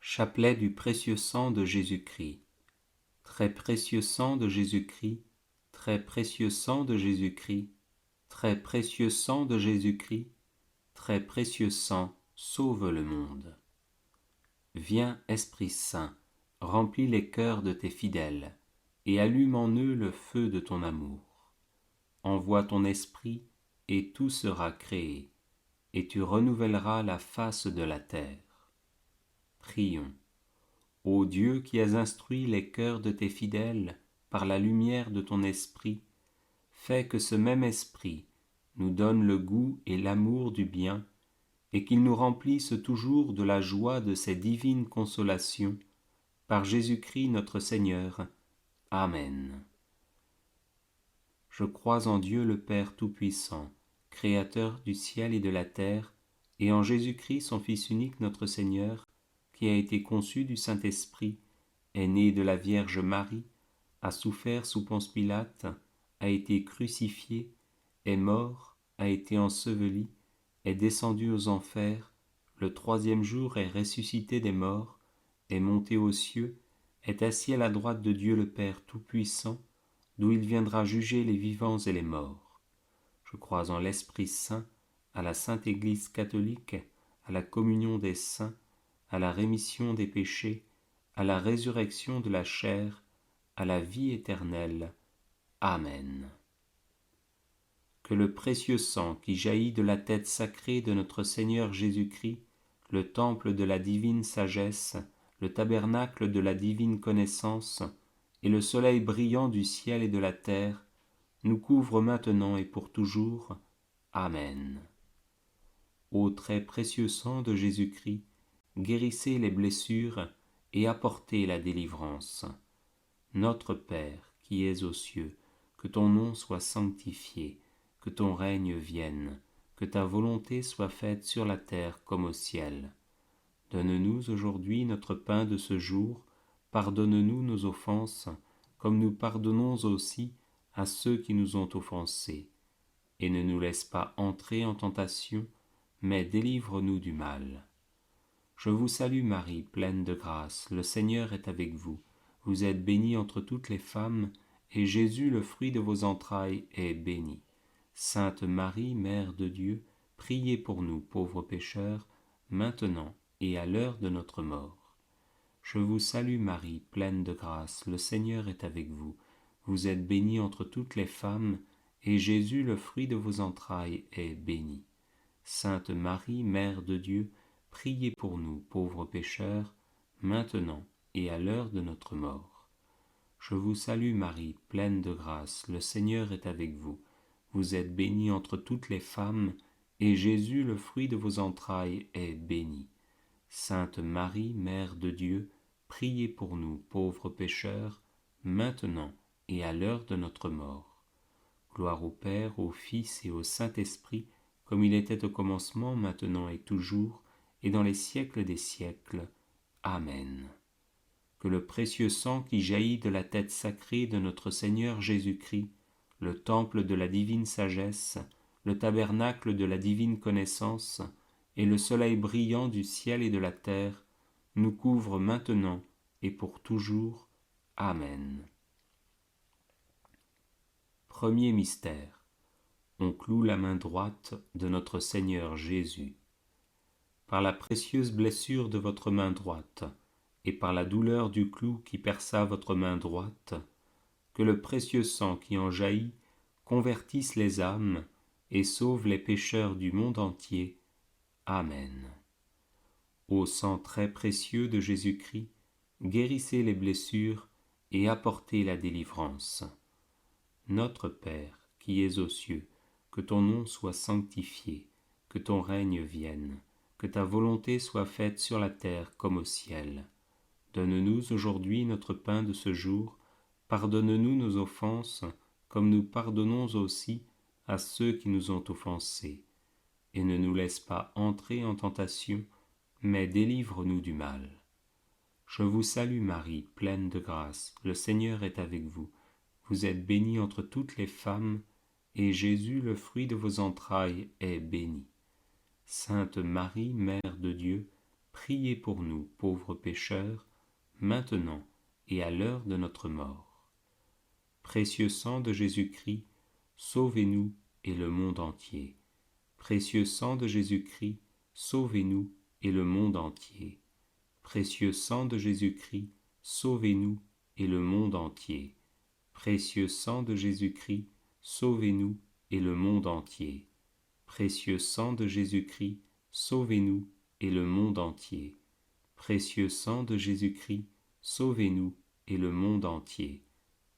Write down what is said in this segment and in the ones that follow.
Chapelet du précieux sang de Jésus-Christ. Très précieux sang de Jésus-Christ, très précieux sang de Jésus-Christ, très précieux sang de Jésus-Christ, très précieux sang, sauve le monde. Viens, Esprit Saint, remplis les cœurs de tes fidèles, et allume en eux le feu de ton amour. Envoie ton esprit, et tout sera créé, et tu renouvelleras la face de la terre. Prions. Ô Dieu qui as instruit les cœurs de tes fidèles par la lumière de ton esprit, fais que ce même esprit nous donne le goût et l'amour du bien, et qu'il nous remplisse toujours de la joie de ces divines consolations, par Jésus-Christ notre Seigneur. Amen. Je crois en Dieu le Père Tout-Puissant, Créateur du ciel et de la terre, et en Jésus-Christ son Fils unique notre Seigneur, qui a été conçu du Saint-Esprit, est né de la Vierge Marie, a souffert sous Ponce Pilate, a été crucifié, est mort, a été enseveli, est descendu aux enfers, le troisième jour est ressuscité des morts, est monté aux cieux, est assis à la droite de Dieu le Père Tout-Puissant, d'où il viendra juger les vivants et les morts. Je crois en l'Esprit Saint, à la Sainte Église catholique, à la communion des saints, à la rémission des péchés, à la résurrection de la chair, à la vie éternelle. Amen. Que le précieux sang qui jaillit de la tête sacrée de notre Seigneur Jésus-Christ, le temple de la divine sagesse, le tabernacle de la divine connaissance, et le soleil brillant du ciel et de la terre, nous couvre maintenant et pour toujours. Amen. Ô très précieux sang de Jésus-Christ, guérissez les blessures et apportez la délivrance. Notre Père, qui es aux cieux, que ton nom soit sanctifié, que ton règne vienne, que ta volonté soit faite sur la terre comme au ciel. Donne-nous aujourd'hui notre pain de ce jour, pardonne-nous nos offenses, comme nous pardonnons aussi à ceux qui nous ont offensés. Et ne nous laisse pas entrer en tentation, mais délivre-nous du mal. Je vous salue Marie, pleine de grâce, le Seigneur est avec vous. Vous êtes bénie entre toutes les femmes, et Jésus, le fruit de vos entrailles, est béni. Sainte Marie, Mère de Dieu, priez pour nous pauvres pécheurs, maintenant et à l'heure de notre mort. Je vous salue Marie, pleine de grâce, le Seigneur est avec vous. Vous êtes bénie entre toutes les femmes, et Jésus, le fruit de vos entrailles, est béni. Sainte Marie, Mère de Dieu, priez pour nous pauvres pécheurs, maintenant et à l'heure de notre mort. Je vous salue Marie, pleine de grâce, le Seigneur est avec vous. Vous êtes bénie entre toutes les femmes, et Jésus, le fruit de vos entrailles, est béni. Sainte Marie, Mère de Dieu, priez pour nous pauvres pécheurs, maintenant et à l'heure de notre mort. Gloire au Père, au Fils et au Saint-Esprit, comme il était au commencement, maintenant et toujours, et dans les siècles des siècles. Amen. Que le précieux sang qui jaillit de la tête sacrée de notre Seigneur Jésus-Christ, le temple de la divine sagesse, le tabernacle de la divine connaissance, et le soleil brillant du ciel et de la terre, nous couvre maintenant et pour toujours. Amen. Premier mystère. On cloue la main droite de notre Seigneur Jésus. Par la précieuse blessure de votre main droite, et par la douleur du clou qui perça votre main droite, que le précieux sang qui en jaillit convertisse les âmes et sauve les pécheurs du monde entier. Amen. Ô sang très précieux de Jésus-Christ, guérissez les blessures et apportez la délivrance. Notre Père, qui es aux cieux, que ton nom soit sanctifié, que ton règne vienne, que ta volonté soit faite sur la terre comme au ciel. Donne-nous aujourd'hui notre pain de ce jour, pardonne-nous nos offenses, comme nous pardonnons aussi à ceux qui nous ont offensés. Et ne nous laisse pas entrer en tentation, mais délivre-nous du mal. Je vous salue Marie, pleine de grâce, le Seigneur est avec vous. Vous êtes bénie entre toutes les femmes, et Jésus, le fruit de vos entrailles, est béni. Sainte Marie, Mère de Dieu, priez pour nous, pauvres pécheurs, maintenant et à l'heure de notre mort. Précieux sang de Jésus-Christ, sauvez-nous et le monde entier. Précieux sang de Jésus-Christ, sauvez-nous et le monde entier. Précieux sang de Jésus-Christ, sauvez-nous et le monde entier. Précieux sang de Jésus-Christ, sauvez-nous et le monde entier. Précieux sang de Jésus-Christ, sauvez-nous et le monde entier. Précieux sang de Jésus-Christ, sauvez-nous et le monde entier.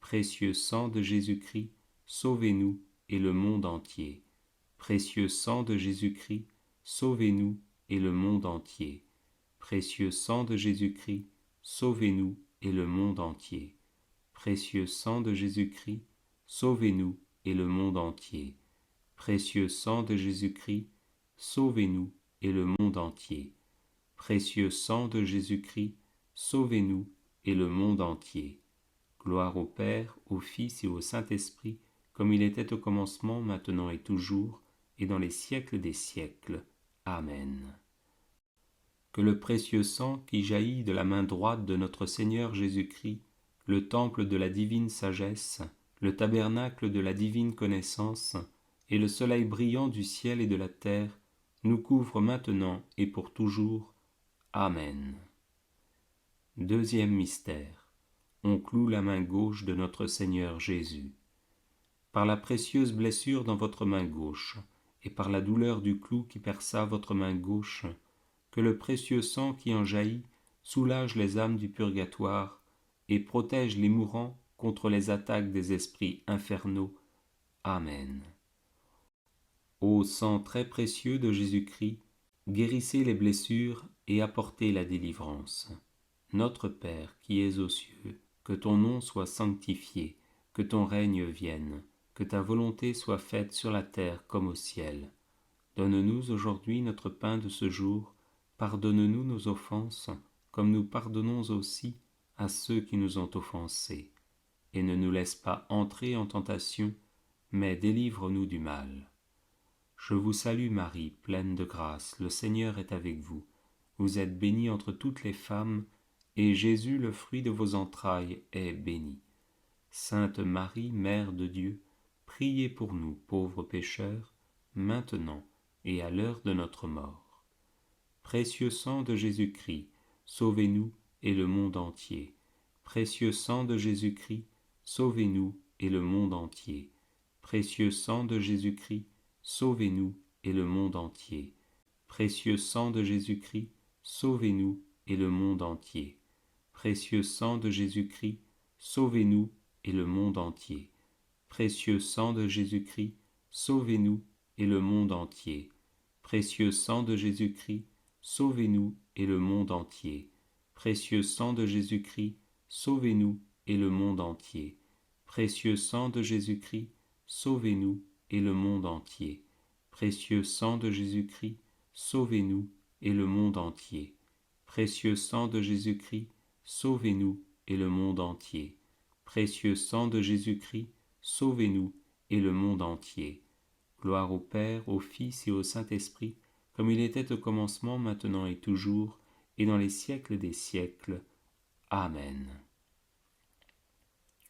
Précieux sang de Jésus-Christ, sauvez-nous et le monde entier. Précieux sang de Jésus-Christ, sauvez-nous et le monde entier. Précieux sang de Jésus-Christ, sauvez-nous et le monde entier. Précieux sang de Jésus-Christ, sauvez-nous et le monde entier. Précieux sang de Jésus-Christ, sauvez-nous et le monde entier. Précieux sang de Jésus-Christ, sauvez-nous et le monde entier. Gloire au Père, au Fils et au Saint-Esprit, comme il était au commencement, maintenant et toujours, et dans les siècles des siècles. Amen. Que le précieux sang qui jaillit de la main droite de notre Seigneur Jésus-Christ, le temple de la divine sagesse, le tabernacle de la divine connaissance, et le soleil brillant du ciel et de la terre, nous couvre maintenant et pour toujours. Amen. Deuxième mystère. On cloue la main gauche de notre Seigneur Jésus. Par la précieuse blessure dans votre main gauche, et par la douleur du clou qui perça votre main gauche, que le précieux sang qui en jaillit soulage les âmes du purgatoire et protège les mourants contre les attaques des esprits infernaux. Amen. Ô sang très précieux de Jésus-Christ, guérissez les blessures et apportez la délivrance. Notre Père qui es aux cieux, que ton nom soit sanctifié, que ton règne vienne, que ta volonté soit faite sur la terre comme au ciel. Donne-nous aujourd'hui notre pain de ce jour, pardonne-nous nos offenses, comme nous pardonnons aussi à ceux qui nous ont offensés. Et ne nous laisse pas entrer en tentation, mais délivre-nous du mal. Je vous salue Marie, pleine de grâce, le Seigneur est avec vous. Vous êtes bénie entre toutes les femmes, et Jésus, le fruit de vos entrailles, est béni. Sainte Marie, Mère de Dieu, priez pour nous, pauvres pécheurs, maintenant et à l'heure de notre mort. Précieux sang de Jésus-Christ, sauvez-nous et le monde entier. Précieux sang de Jésus-Christ, sauvez-nous et le monde entier. Précieux sang de Jésus-Christ, sauvez-nous et le monde entier. Précieux sang de Jésus-Christ, sauvez-nous et le monde entier. Précieux sang de Jésus-Christ, sauvez-nous et le monde entier. Précieux sang de Jésus-Christ, sauvez-nous et le monde entier. Précieux sang de Jésus-Christ, sauvez-nous et le monde entier. Précieux sang de Jésus-Christ, sauvez-nous et le monde entier. Précieux sang de Jésus-Christ, sauvez-nous et le monde entier. Précieux sang de Jésus-Christ, sauvez-nous et le monde entier. Précieux sang de Jésus-Christ, sauvez-nous et le monde entier. Précieux sang de Jésus-Christ, sauvez-nous et le monde entier. Gloire au Père, au Fils et au Saint-Esprit, comme il était au commencement, maintenant et toujours, et dans les siècles des siècles. Amen.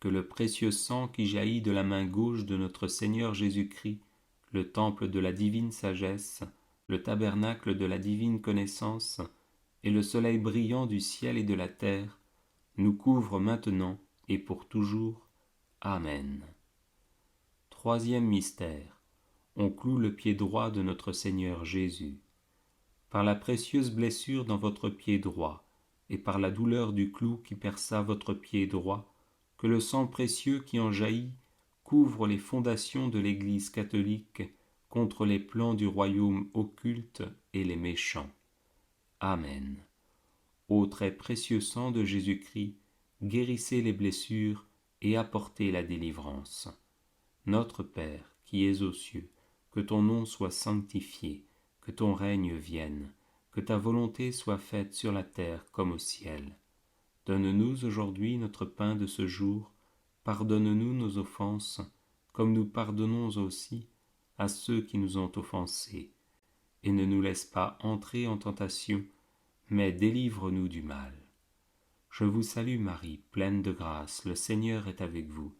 Que le précieux sang qui jaillit de la main gauche de notre Seigneur Jésus-Christ, le temple de la divine sagesse, le tabernacle de la divine connaissance, et le soleil brillant du ciel et de la terre, nous couvre maintenant et pour toujours. Amen. Troisième mystère. On cloue le pied droit de notre Seigneur Jésus. Par la précieuse blessure dans votre pied droit, et par la douleur du clou qui perça votre pied droit, que le sang précieux qui en jaillit couvre les fondations de l'Église catholique contre les plans du royaume occulte et les méchants. Amen. Ô très précieux sang de Jésus-Christ, guérissez les blessures et apportez la délivrance. Notre Père, qui es aux cieux, que ton nom soit sanctifié, que ton règne vienne, que ta volonté soit faite sur la terre comme au ciel. Donne-nous aujourd'hui notre pain de ce jour, pardonne-nous nos offenses, comme nous pardonnons aussi à ceux qui nous ont offensés. Et ne nous laisse pas entrer en tentation, mais délivre-nous du mal. Je vous salue Marie, pleine de grâce, le Seigneur est avec vous.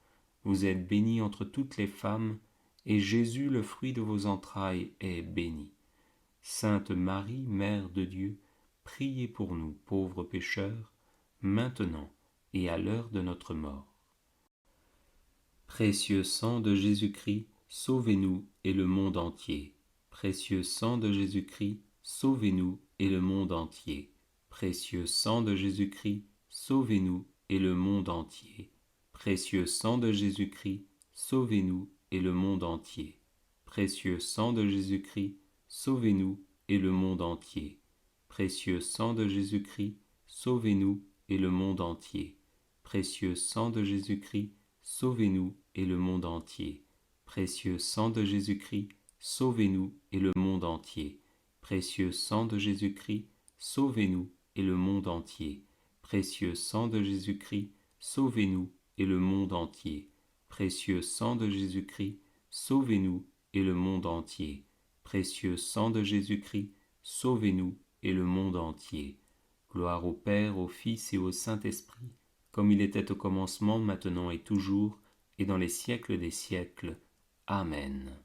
Vous êtes bénie entre toutes les femmes, et Jésus, le fruit de vos entrailles, est béni. Sainte Marie, Mère de Dieu, priez pour nous, pauvres pécheurs, maintenant et à l'heure de notre mort. Précieux sang de Jésus-Christ, sauvez-nous et le monde entier. Précieux sang de Jésus-Christ, sauvez-nous et le monde entier. Précieux sang de Jésus-Christ, sauvez-nous et le monde entier. Précieux sang de Jésus-Christ, sauvez-nous et le monde entier. Précieux sang de Jésus-Christ, sauvez-nous et le monde entier. Précieux sang de Jésus-Christ, sauvez-nous et le monde entier. Précieux sang de Jésus-Christ, sauvez-nous et le monde entier. Précieux sang de Jésus-Christ, sauvez-nous et le monde entier. Précieux sang de Jésus-Christ, sauvez-nous et le monde entier. Précieux sang de Jésus-Christ, sauvez-nous et le monde entier. Précieux sang de Jésus-Christ, sauvez-nous et le monde entier. Précieux sang de Jésus-Christ, sauvez-nous et le monde entier. Gloire au Père, au Fils et au Saint-Esprit, comme il était au commencement, maintenant et toujours, et dans les siècles des siècles. Amen.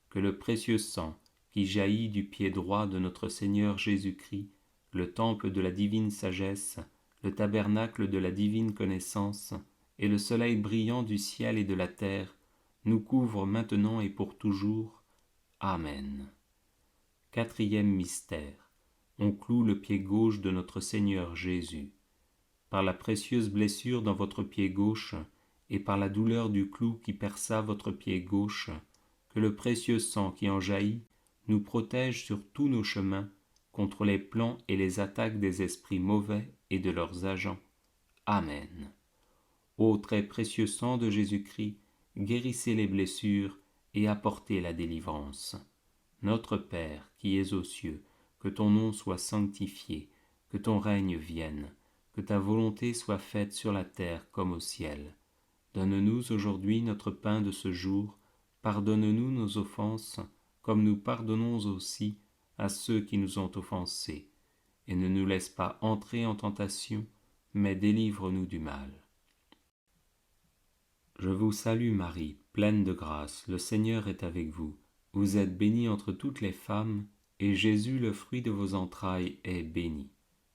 Que le précieux sang qui jaillit du pied droit de notre Seigneur Jésus-Christ, le temple de la divine sagesse, le tabernacle de la divine connaissance, et le soleil brillant du ciel et de la terre, nous couvre maintenant et pour toujours. Amen. Quatrième mystère. On cloue le pied gauche de notre Seigneur Jésus. Par la précieuse blessure dans votre pied gauche, et par la douleur du clou qui perça votre pied gauche, que le précieux sang qui en jaillit nous protège sur tous nos chemins contre les plans et les attaques des esprits mauvais et de leurs agents. Amen. Ô très précieux sang de Jésus-Christ, guérissez les blessures et apportez la délivrance. Notre Père qui es aux cieux, que ton nom soit sanctifié, que ton règne vienne, que ta volonté soit faite sur la terre comme au ciel. Donne-nous aujourd'hui notre pain de ce jour, pardonne-nous nos offenses, comme nous pardonnons aussi à ceux qui nous ont offensés. Et ne nous laisse pas entrer en tentation, mais délivre-nous du mal. Je vous salue Marie, pleine de grâce, le Seigneur est avec vous. Vous êtes bénie entre toutes les femmes, et Jésus, le fruit de vos entrailles, est béni.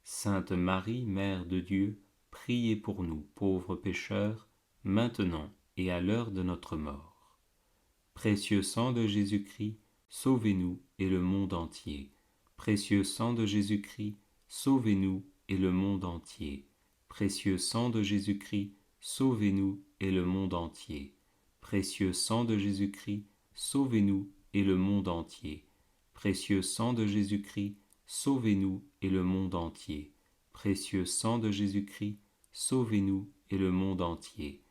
Sainte Marie, Mère de Dieu, priez pour nous, pauvres pécheurs, maintenant et à l'heure de notre mort. Précieux sang de Jésus-Christ, sauvez-nous et le monde entier. Précieux sang de Jésus-Christ, sauvez-nous et le monde entier. Précieux sang de Jésus-Christ, sauvez-nous et le monde entier. Précieux sang de Jésus-Christ, sauvez-nous et le monde entier. Précieux sang de Jésus-Christ, sauvez-nous et le monde entier. Précieux sang de Jésus-Christ, sauvez-nous et le monde entier.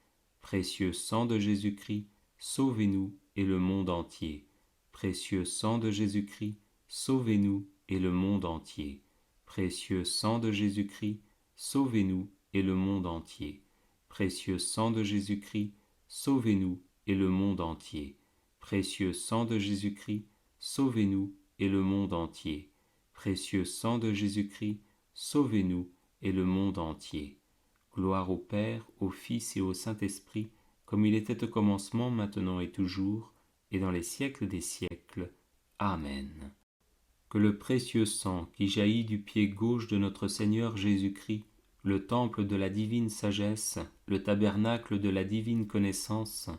Précieux sang de Jésus-Christ, sauvez-nous et le monde entier. Précieux sang de Jésus-Christ, sauvez-nous et le monde entier. Précieux sang de Jésus-Christ, sauvez-nous et le monde entier. Précieux sang de Jésus-Christ, sauvez-nous et le monde entier. Précieux sang de Jésus-Christ, sauvez-nous et le monde entier. Précieux sang de Jésus-Christ, sauvez-nous et le monde entier. Gloire au Père, au Fils et au Saint-Esprit, comme il était au commencement, maintenant et toujours, et dans les siècles des siècles. Amen. Que le précieux sang qui jaillit du pied gauche de notre Seigneur Jésus-Christ, le temple de la divine sagesse, le tabernacle de la divine connaissance,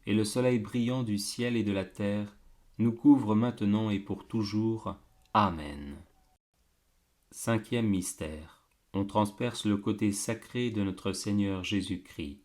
et le soleil brillant du ciel et de la terre, nous couvre maintenant et pour toujours. Amen. Cinquième mystère. On transperce le côté sacré de notre Seigneur Jésus-Christ.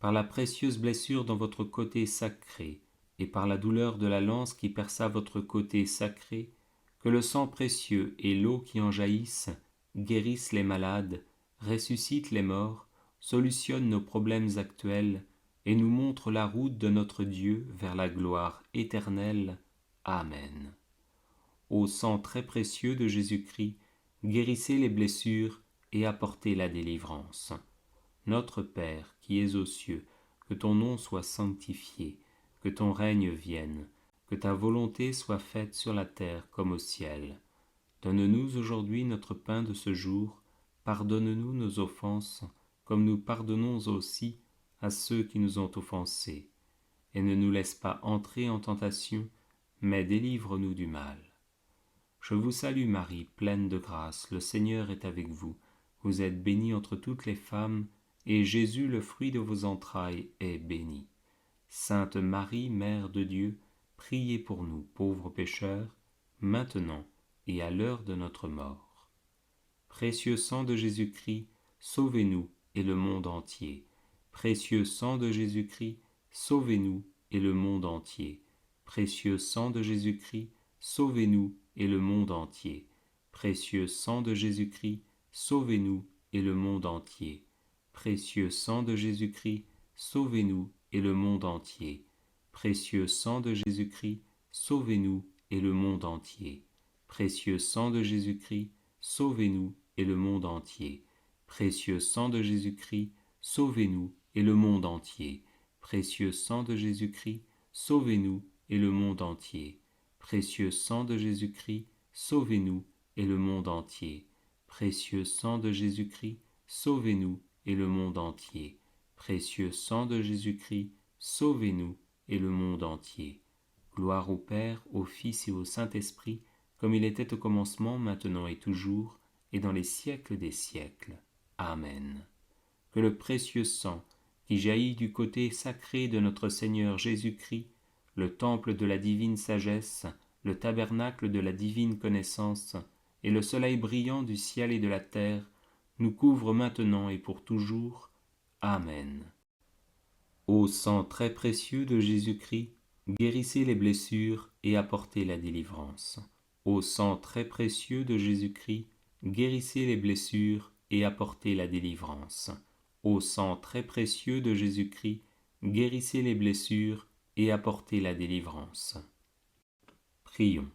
Par la précieuse blessure dans votre côté sacré, et par la douleur de la lance qui perça votre côté sacré, que le sang précieux et l'eau qui en jaillissent guérissent les malades, ressuscitent les morts, solutionnent nos problèmes actuels, et nous montrent la route de notre Dieu vers la gloire éternelle. Amen. Ô sang très précieux de Jésus-Christ, guérissez les blessures et apportez la délivrance. Notre Père qui es aux cieux, que ton nom soit sanctifié, que ton règne vienne, que ta volonté soit faite sur la terre comme au ciel. Donne-nous aujourd'hui notre pain de ce jour. Pardonne-nous nos offenses, comme nous pardonnons aussi à ceux qui nous ont offensés. Et ne nous laisse pas entrer en tentation, mais délivre-nous du mal. Je vous salue Marie, pleine de grâce, le Seigneur est avec vous. Vous êtes bénie entre toutes les femmes, et Jésus, le fruit de vos entrailles, est béni. Sainte Marie, Mère de Dieu, priez pour nous, pauvres pécheurs, maintenant et à l'heure de notre mort. Précieux sang de Jésus-Christ, sauvez-nous et le monde entier. Précieux sang de Jésus-Christ, sauvez-nous et le monde entier. Précieux sang de Jésus-Christ, sauvez-nous et le monde entier. Précieux sang de Jésus-Christ, sauvez-nous et le monde entier. Précieux sang de Jésus-Christ, sauvez-nous et le monde entier. Précieux sang de Jésus-Christ, sauvez-nous et le monde entier. Précieux sang de Jésus-Christ, sauvez-nous et le monde entier. Précieux sang de Jésus-Christ, sauvez-nous et le monde entier. Précieux sang de Jésus-Christ, sauvez-nous et le monde entier. Précieux sang de Jésus-Christ, sauvez-nous et le monde entier. Précieux sang de Jésus-Christ, sauvez-nous et le monde entier. Précieux sang de Jésus-Christ, sauvez-nous et le monde entier. Gloire au Père, au Fils et au Saint-Esprit, comme il était au commencement, maintenant et toujours, et dans les siècles des siècles. Amen. Que le précieux sang, qui jaillit du côté sacré de notre Seigneur Jésus-Christ, le temple de la divine sagesse, le tabernacle de la divine connaissance, et le soleil brillant du ciel et de la terre, nous couvre maintenant et pour toujours. Amen. Ô sang très précieux de Jésus-Christ, guérissez les blessures et apportez la délivrance. Ô sang très précieux de Jésus-Christ, guérissez les blessures et apportez la délivrance. Ô sang très précieux de Jésus-Christ, guérissez les blessures et apportez la délivrance. Prions.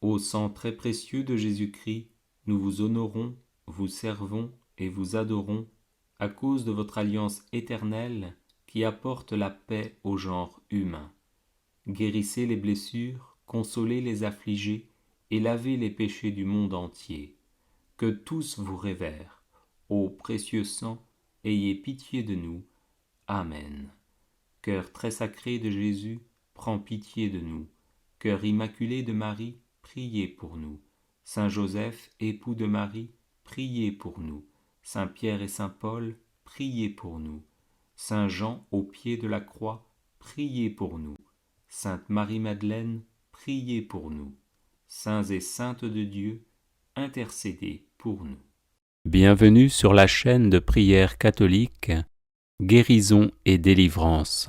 Ô sang très précieux de Jésus-Christ, nous vous honorons, vous servons et vous adorons à cause de votre alliance éternelle qui apporte la paix au genre humain. Guérissez les blessures, consolez les affligés et lavez les péchés du monde entier. Que tous vous révèrent. Ô précieux sang, ayez pitié de nous. Amen. Cœur très sacré de Jésus, prends pitié de nous. Cœur immaculé de Marie, priez pour nous. Saint Joseph, époux de Marie, priez pour nous. Saint Pierre et Saint Paul, priez pour nous. Saint Jean, au pied de la croix, priez pour nous. Sainte Marie-Madeleine, priez pour nous. Saints et saintes de Dieu, intercédez pour nous. Bienvenue sur la chaîne de prière catholique, Guérison et délivrance.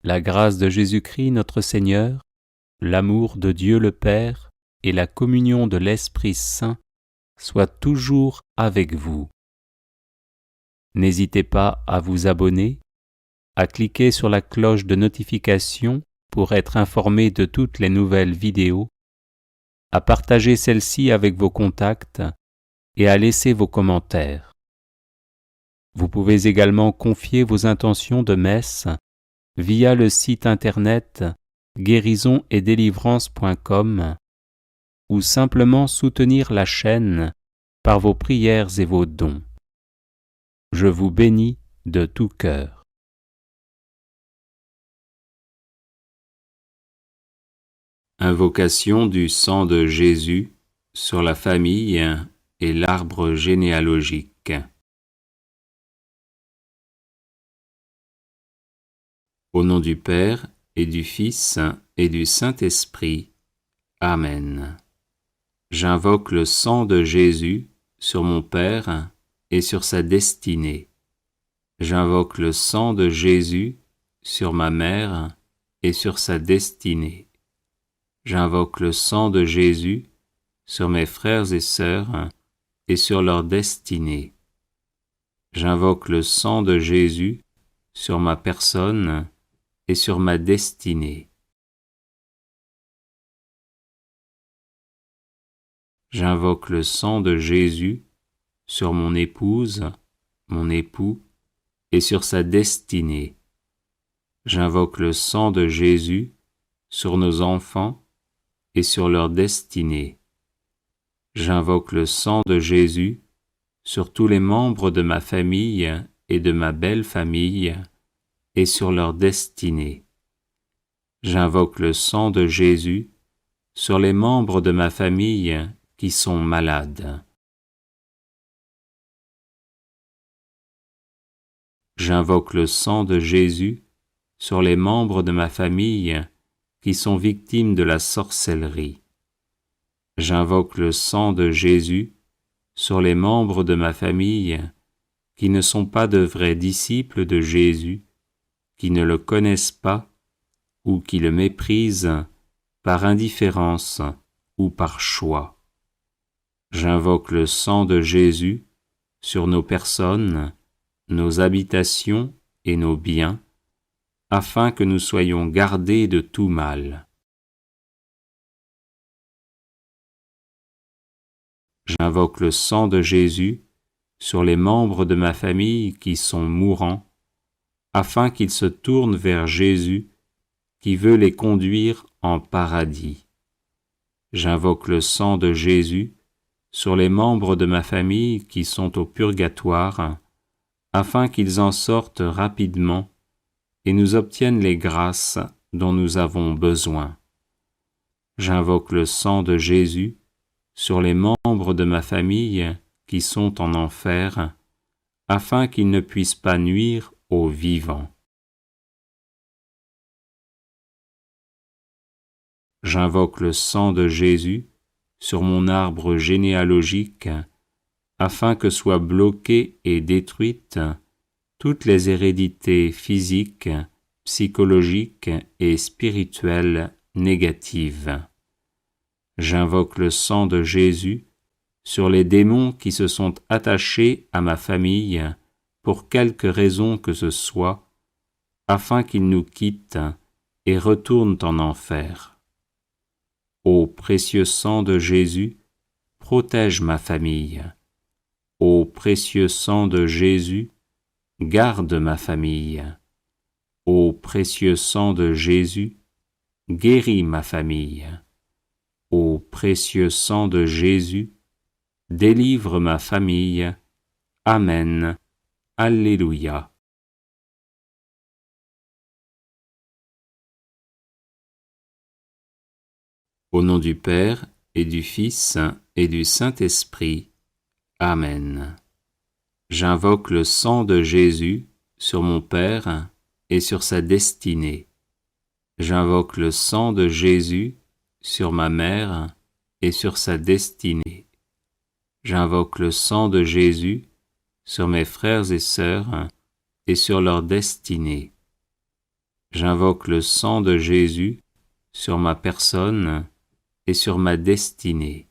La grâce de Jésus-Christ notre Seigneur, l'amour de Dieu le Père et la communion de l'Esprit Saint soient toujours avec vous. N'hésitez pas à vous abonner, à cliquer sur la cloche de notification pour être informé de toutes les nouvelles vidéos, à partager celle-ci avec vos contacts et à laisser vos commentaires. Vous pouvez également confier vos intentions de messe via le site internet guérisonetdélivrance.com ou simplement soutenir la chaîne par vos prières et vos dons. Je vous bénis de tout cœur. Invocation du sang de Jésus sur la famille et l'arbre généalogique. Au nom du Père et du Fils et du Saint-Esprit. Amen. J'invoque le sang de Jésus sur mon Père et sur sa destinée. J'invoque le sang de Jésus sur ma mère et sur sa destinée. J'invoque le sang de Jésus sur mes frères et sœurs et sur leur destinée. J'invoque le sang de Jésus sur ma personne et sur ma destinée. J'invoque le sang de Jésus sur mon épouse, mon époux, et sur sa destinée. J'invoque le sang de Jésus sur nos enfants et sur leur destinée. J'invoque le sang de Jésus sur tous les membres de ma famille et de ma belle famille et sur leur destinée. J'invoque le sang de Jésus sur les membres de ma famille qui sont malades. J'invoque le sang de Jésus sur les membres de ma famille qui sont victimes de la sorcellerie. J'invoque le sang de Jésus sur les membres de ma famille qui ne sont pas de vrais disciples de Jésus, qui ne le connaissent pas ou qui le méprisent par indifférence ou par choix. J'invoque le sang de Jésus sur nos personnes, nos habitations et nos biens, afin que nous soyons gardés de tout mal. J'invoque le sang de Jésus sur les membres de ma famille qui sont mourants, afin qu'ils se tournent vers Jésus qui veut les conduire en paradis. J'invoque le sang de Jésus sur les membres de ma famille qui sont au purgatoire, afin qu'ils en sortent rapidement et nous obtiennent les grâces dont nous avons besoin. J'invoque le sang de Jésus sur les membres de ma famille qui sont en enfer, afin qu'ils ne puissent pas nuire aux vivants. J'invoque le sang de Jésus sur mon arbre généalogique, afin que soient bloquées et détruites toutes les hérédités physiques, psychologiques et spirituelles négatives. J'invoque le sang de Jésus sur les démons qui se sont attachés à ma famille pour quelque raison que ce soit, afin qu'ils nous quittent et retournent en enfer. Ô précieux sang de Jésus, protège ma famille. Ô précieux sang de Jésus, garde ma famille. Ô précieux sang de Jésus, guéris ma famille. Ô précieux sang de Jésus, délivre ma famille. Amen. Alléluia. Au nom du Père et du Fils et du Saint-Esprit. Amen. J'invoque le sang de Jésus sur mon Père et sur sa destinée. J'invoque le sang de Jésus sur ma mère et sur sa destinée. J'invoque le sang de Jésus sur mes frères et sœurs et sur leur destinée. J'invoque le sang de Jésus sur ma personne et sur ma destinée.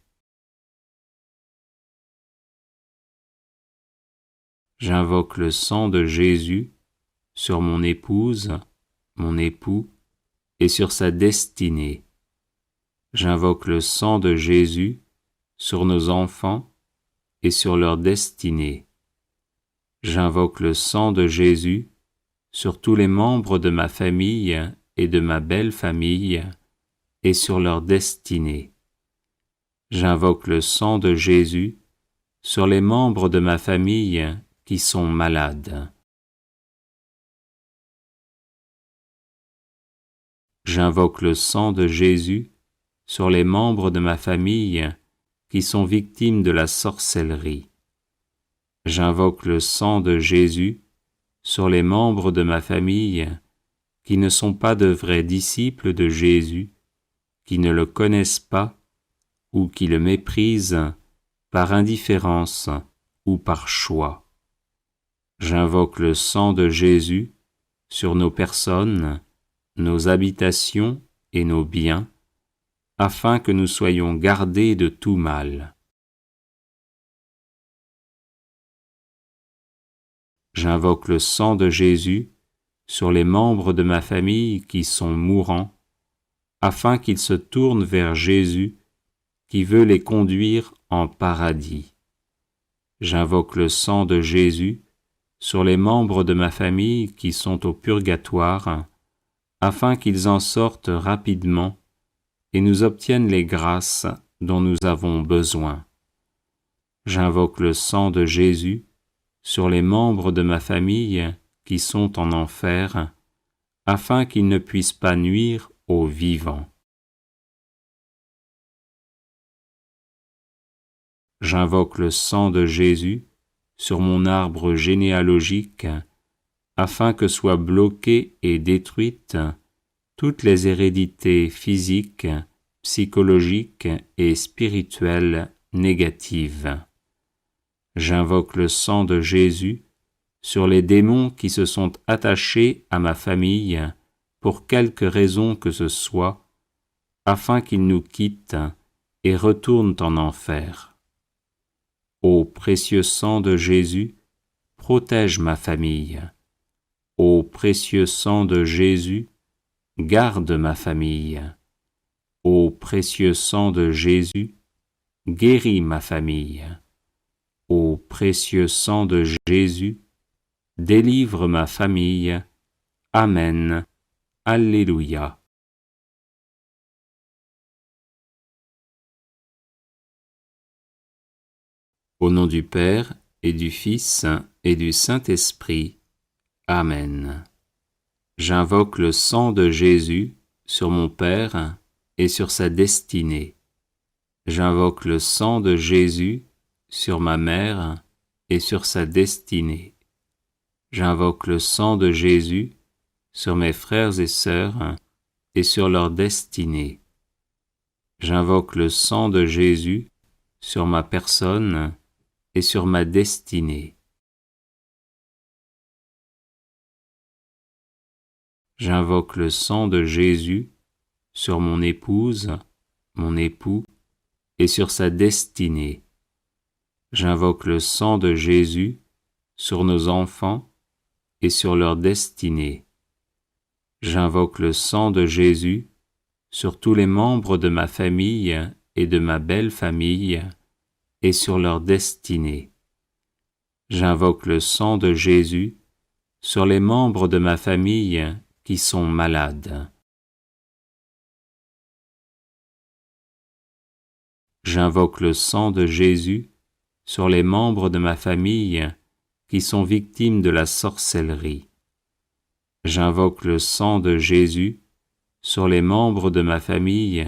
J'invoque le sang de Jésus sur mon épouse, mon époux, et sur sa destinée. J'invoque le sang de Jésus sur nos enfants et sur leur destinée. J'invoque le sang de Jésus sur tous les membres de ma famille et de ma belle famille et sur leur destinée. J'invoque le sang de Jésus sur les membres de ma famille qui sont malades. J'invoque le sang de Jésus sur les membres de ma famille qui sont victimes de la sorcellerie. J'invoque le sang de Jésus sur les membres de ma famille qui ne sont pas de vrais disciples de Jésus, qui ne le connaissent pas ou qui le méprisent par indifférence ou par choix. J'invoque le sang de Jésus sur nos personnes, nos habitations et nos biens, afin que nous soyons gardés de tout mal. J'invoque le sang de Jésus sur les membres de ma famille qui sont mourants, afin qu'ils se tournent vers Jésus qui veut les conduire en paradis. J'invoque le sang de Jésus sur les membres de ma famille qui sont au purgatoire, afin qu'ils en sortent rapidement et nous obtiennent les grâces dont nous avons besoin. J'invoque le sang de Jésus sur les membres de ma famille qui sont en enfer, afin qu'ils ne puissent pas nuire aux vivants. J'invoque le sang de Jésus sur mon arbre généalogique, afin que soient bloquées et détruites toutes les hérédités physiques, psychologiques et spirituelles négatives. J'invoque le sang de Jésus sur les démons qui se sont attachés à ma famille pour quelque raison que ce soit, afin qu'ils nous quittent et retournent en enfer. Ô précieux sang de Jésus, protège ma famille. Ô précieux sang de Jésus, garde ma famille. Ô précieux sang de Jésus, guéris ma famille. Ô précieux sang de Jésus, délivre ma famille. Amen. Alléluia. Au nom du Père, et du Fils, et du Saint-Esprit. Amen. J'invoque le sang de Jésus sur mon Père et sur sa destinée. J'invoque le sang de Jésus sur ma mère et sur sa destinée. J'invoque le sang de Jésus sur mes frères et sœurs et sur leur destinée. J'invoque le sang de Jésus sur ma personne et sur ma destinée. J'invoque le sang de Jésus sur mon épouse, mon époux, et sur sa destinée. J'invoque le sang de Jésus sur nos enfants et sur leur destinée. J'invoque le sang de Jésus sur tous les membres de ma famille et de ma belle famille et sur leur destinée. J'invoque le sang de Jésus sur les membres de ma famille qui sont malades. J'invoque le sang de Jésus sur les membres de ma famille qui sont victimes de la sorcellerie. J'invoque le sang de Jésus sur les membres de ma famille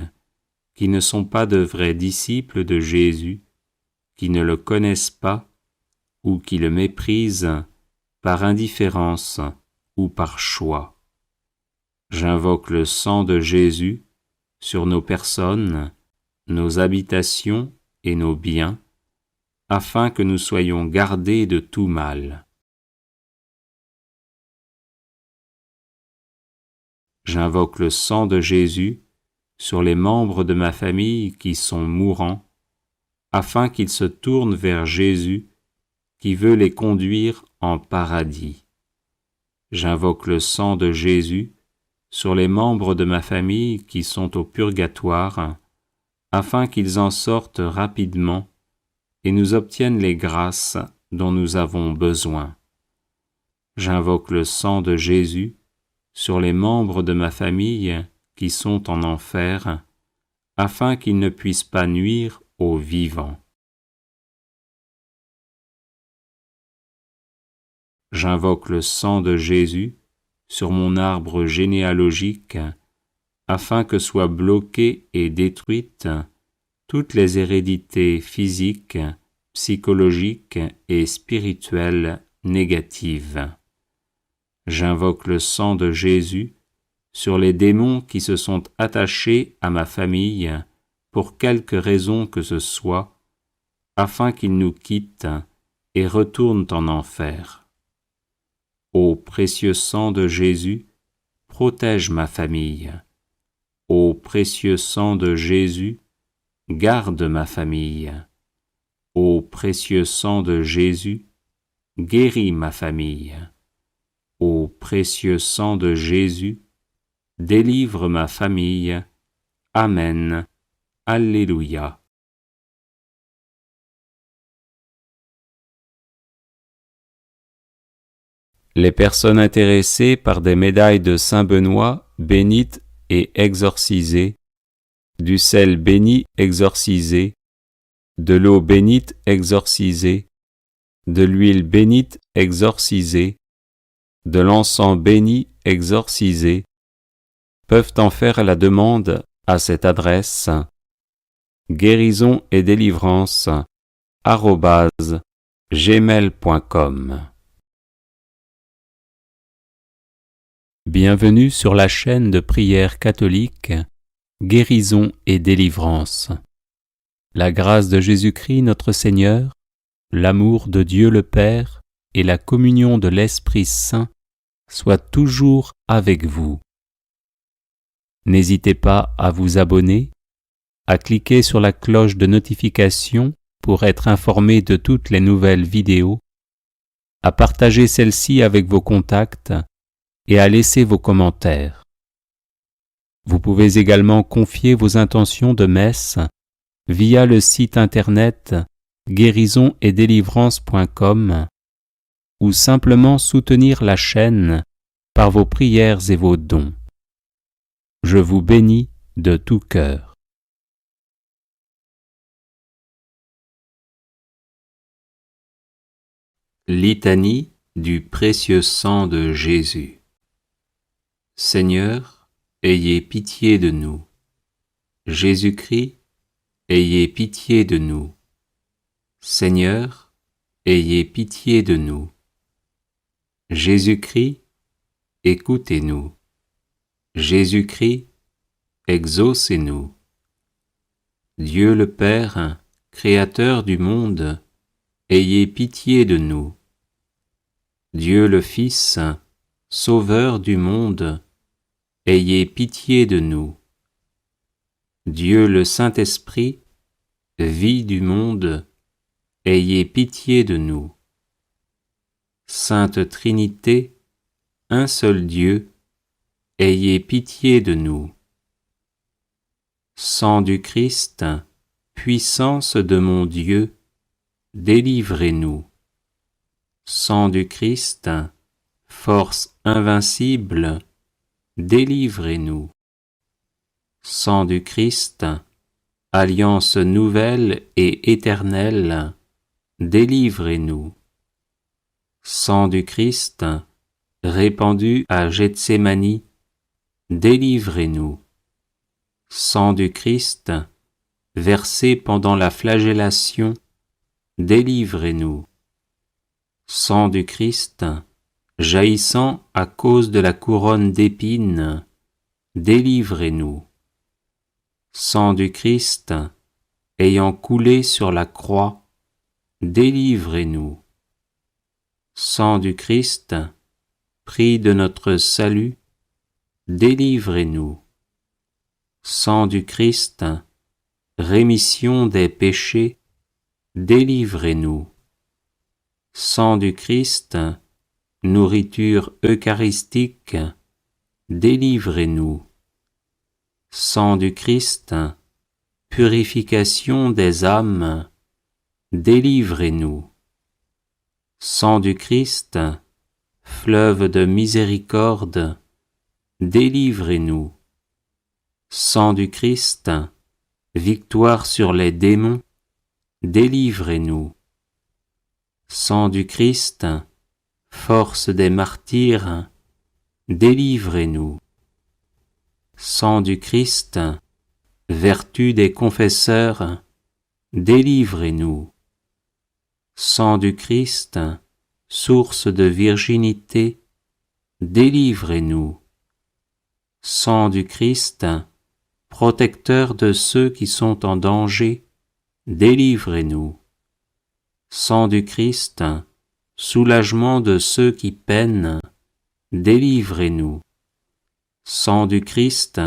qui ne sont pas de vrais disciples de Jésus, qui ne le connaissent pas ou qui le méprisent par indifférence ou par choix. J'invoque le sang de Jésus sur nos personnes, nos habitations et nos biens, afin que nous soyons gardés de tout mal. J'invoque le sang de Jésus sur les membres de ma famille qui sont mourants, afin qu'ils se tournent vers Jésus qui veut les conduire en paradis. J'invoque le sang de Jésus sur les membres de ma famille qui sont au purgatoire, afin qu'ils en sortent rapidement et nous obtiennent les grâces dont nous avons besoin. J'invoque le sang de Jésus sur les membres de ma famille qui sont en enfer, afin qu'ils ne puissent pas nuire aux vivants. J'invoque le sang de Jésus sur mon arbre généalogique, afin que soient bloquées et détruites toutes les hérédités physiques, psychologiques et spirituelles négatives. J'invoque le sang de Jésus sur les démons qui se sont attachés à ma famille pour quelque raison que ce soit, afin qu'ils nous quittent et retournent en enfer. Ô précieux sang de Jésus, protège ma famille. Ô précieux sang de Jésus, garde ma famille. Ô précieux sang de Jésus, guéris ma famille. Ô précieux sang de Jésus, délivre ma famille. Amen. Alléluia. Les personnes intéressées par des médailles de Saint Benoît, bénites et exorcisées, du sel béni exorcisé, de l'eau bénite exorcisée, de l'huile bénite exorcisée, de l'encens béni exorcisé, peuvent en faire la demande à cette adresse guérison et délivrance @gmail.com. Bienvenue sur la chaîne de prière catholique Guérison et délivrance. La grâce de Jésus-Christ notre Seigneur, l'amour de Dieu le Père et la communion de l'Esprit Saint soient toujours avec vous. N'hésitez pas à vous abonner, à cliquer sur la cloche de notification pour être informé de toutes les nouvelles vidéos, à partager celle-ci avec vos contacts et à laisser vos commentaires. Vous pouvez également confier vos intentions de messe via le site internet guérisonetdélivrance.com ou simplement soutenir la chaîne par vos prières et vos dons. Je vous bénis de tout cœur. Litanie du précieux sang de Jésus. Seigneur, ayez pitié de nous. Jésus-Christ, ayez pitié de nous. Seigneur, ayez pitié de nous. Jésus-Christ, écoutez-nous. Jésus-Christ, exaucez-nous. Dieu le Père, Créateur du monde, ayez pitié de nous. Dieu le Fils, Sauveur du monde, ayez pitié de nous. Dieu le Saint-Esprit, vie du monde, ayez pitié de nous. Sainte Trinité, un seul Dieu, ayez pitié de nous. Sang du Christ, puissance de mon Dieu, délivrez-nous. Sang du Christ, force invincible, délivrez-nous. Sang du Christ, alliance nouvelle et éternelle, délivrez-nous. Sang du Christ, répandu à Gethsémani, délivrez-nous. Sang du Christ, versé pendant la flagellation, délivrez-nous. Sang du Christ, jaillissant à cause de la couronne d'épines, délivrez-nous. Sang du Christ, ayant coulé sur la croix, délivrez-nous. Sang du Christ, prix de notre salut, délivrez-nous. Sang du Christ, rémission des péchés, délivrez-nous. Sang du Christ, nourriture eucharistique, délivrez-nous. Sang du Christ, purification des âmes, délivrez-nous. Sang du Christ, fleuve de miséricorde, délivrez-nous. Sang du Christ, victoire sur les démons, délivrez-nous. Sang du Christ, force des martyrs, délivrez-nous. Sang du Christ, vertu des confesseurs, délivrez-nous. Sang du Christ, source de virginité, délivrez-nous. Sang du Christ, protecteur de ceux qui sont en danger, délivrez-nous. Sang du Christ, soulagement de ceux qui peinent, délivrez-nous. Sang du Christ,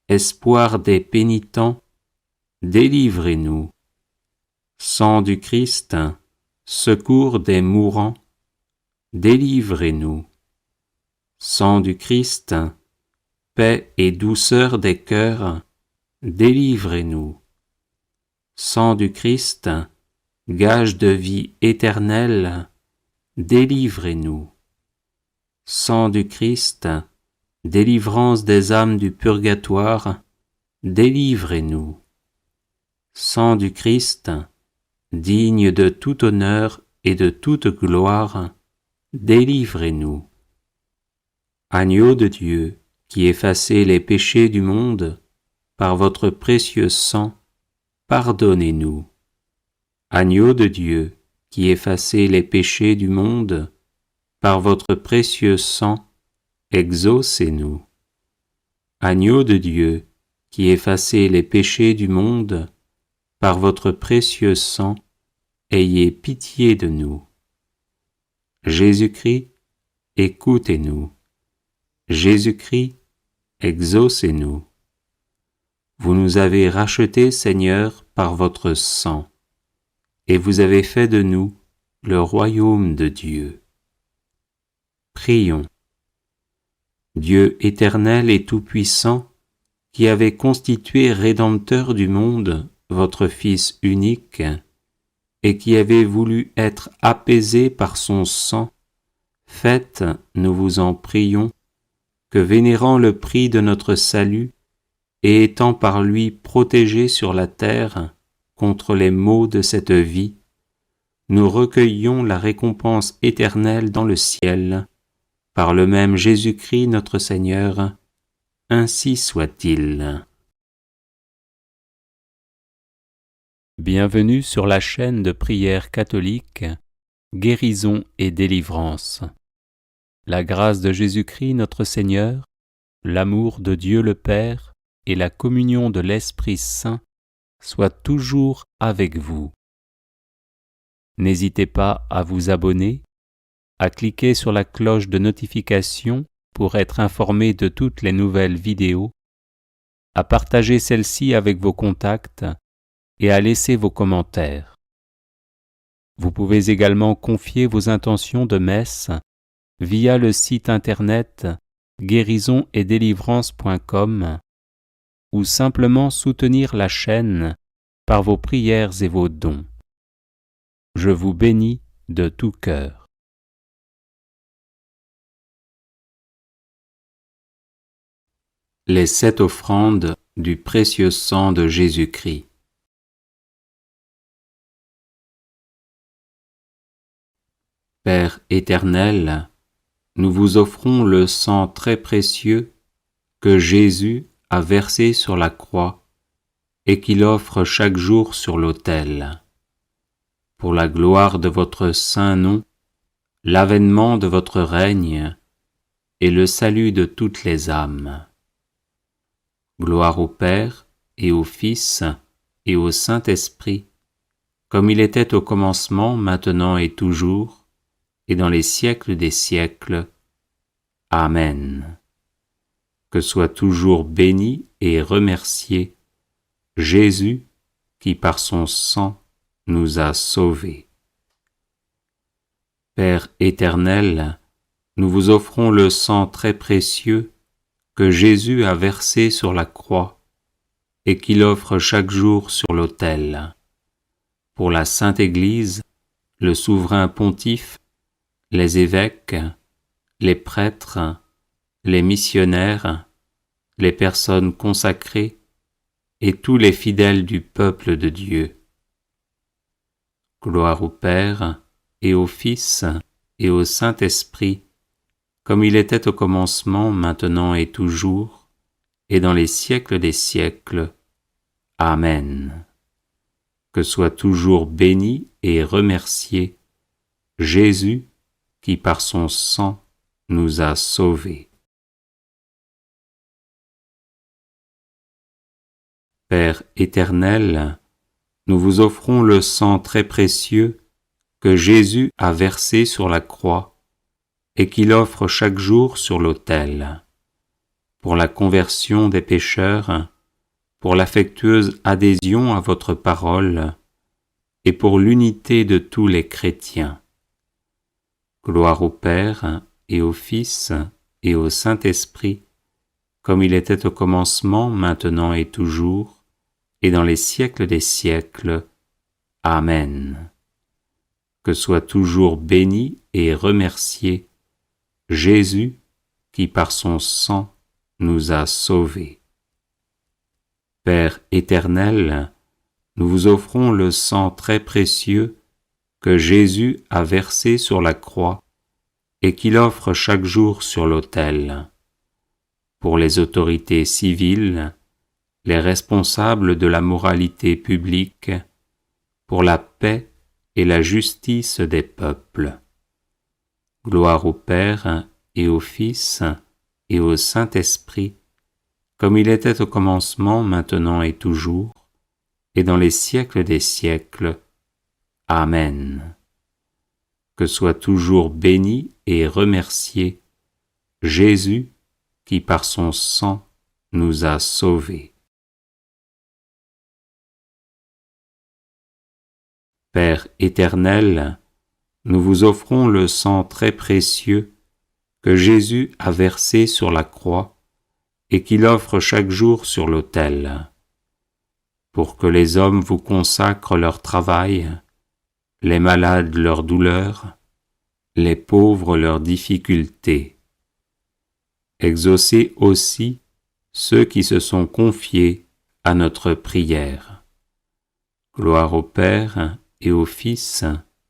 espoir des pénitents, délivrez-nous. Sang du Christ, secours des mourants, délivrez-nous. Sang du Christ, paix et douceur des cœurs, délivrez-nous. Sang du Christ, gage de vie éternelle, délivrez-nous. Sang du Christ, délivrance des âmes du purgatoire, délivrez-nous. Sang du Christ, digne de tout honneur et de toute gloire, délivrez-nous. Agneau de Dieu, qui effacez les péchés du monde, par votre précieux sang, pardonnez-nous. Agneau de Dieu, qui effacez les péchés du monde, par votre précieux sang, exaucez-nous. Agneau de Dieu, qui effacez les péchés du monde, par votre précieux sang, ayez pitié de nous. Jésus-Christ, écoutez-nous. Jésus-Christ, exaucez-nous. Vous nous avez rachetés, Seigneur, par votre sang, et vous avez fait de nous le royaume de Dieu. Prions. Dieu éternel et tout-puissant, qui avez constitué Rédempteur du monde votre Fils unique, et qui avez voulu être apaisé par son sang, faites, nous vous en prions, que vénérant le prix de notre salut, et étant par lui protégés sur la terre contre les maux de cette vie, nous recueillions la récompense éternelle dans le ciel, par le même Jésus-Christ notre Seigneur, ainsi soit-il. Bienvenue sur la chaîne de prière catholique, Guérison et délivrance. La grâce de Jésus-Christ notre Seigneur, l'amour de Dieu le Père et la communion de l'Esprit Saint soient toujours avec vous. N'hésitez pas à vous abonner, à cliquer sur la cloche de notification pour être informé de toutes les nouvelles vidéos, à partager celle-ci avec vos contacts et à laisser vos commentaires. Vous pouvez également confier vos intentions de messe via le site internet guérisonetdélivrance.com ou simplement soutenir la chaîne par vos prières et vos dons. Je vous bénis de tout cœur. Les 7 offrandes du précieux sang de Jésus-Christ. Père éternel, nous vous offrons le sang très précieux que Jésus a versé sur la croix et qu'il offre chaque jour sur l'autel. Pour la gloire de votre saint nom, l'avènement de votre règne et le salut de toutes les âmes. Gloire au Père et au Fils et au Saint-Esprit, comme il était au commencement, maintenant et toujours, et dans les siècles des siècles. Amen. Que soit toujours béni et remercié Jésus qui par son sang nous a sauvés. Père éternel, nous vous offrons le sang très précieux que Jésus a versé sur la croix et qu'il offre chaque jour sur l'autel. Pour la Sainte Église, le souverain pontife, les évêques, les prêtres, les missionnaires, les personnes consacrées et tous les fidèles du peuple de Dieu. Gloire au Père et au Fils et au Saint-Esprit, comme il était au commencement, maintenant et toujours, et dans les siècles des siècles. Amen. Que soit toujours béni et remercié Jésus qui par son sang nous a sauvés. Père éternel, nous vous offrons le sang très précieux que Jésus a versé sur la croix et qu'il offre chaque jour sur l'autel. Pour la conversion des pécheurs, pour l'affectueuse adhésion à votre parole et pour l'unité de tous les chrétiens. Gloire au Père et au Fils et au Saint-Esprit, comme il était au commencement, maintenant et toujours, et dans les siècles des siècles. Amen. Que soit toujours béni et remercié Jésus qui par son sang nous a sauvés. Père éternel, nous vous offrons le sang très précieux que Jésus a versé sur la croix et qu'il offre chaque jour sur l'autel. Pour les autorités civiles, les responsables de la moralité publique, pour la paix et la justice des peuples. Gloire au Père et au Fils et au Saint-Esprit, comme il était au commencement, maintenant et toujours, et dans les siècles des siècles. Amen. Que soit toujours béni et remercié Jésus qui par son sang nous a sauvés. Père éternel, nous vous offrons le sang très précieux que Jésus a versé sur la croix et qu'il offre chaque jour sur l'autel, pour que les hommes vous consacrent leur travail, les malades leurs douleurs, les pauvres leurs difficultés. Exaucez aussi ceux qui se sont confiés à notre prière. Gloire au Père et au Fils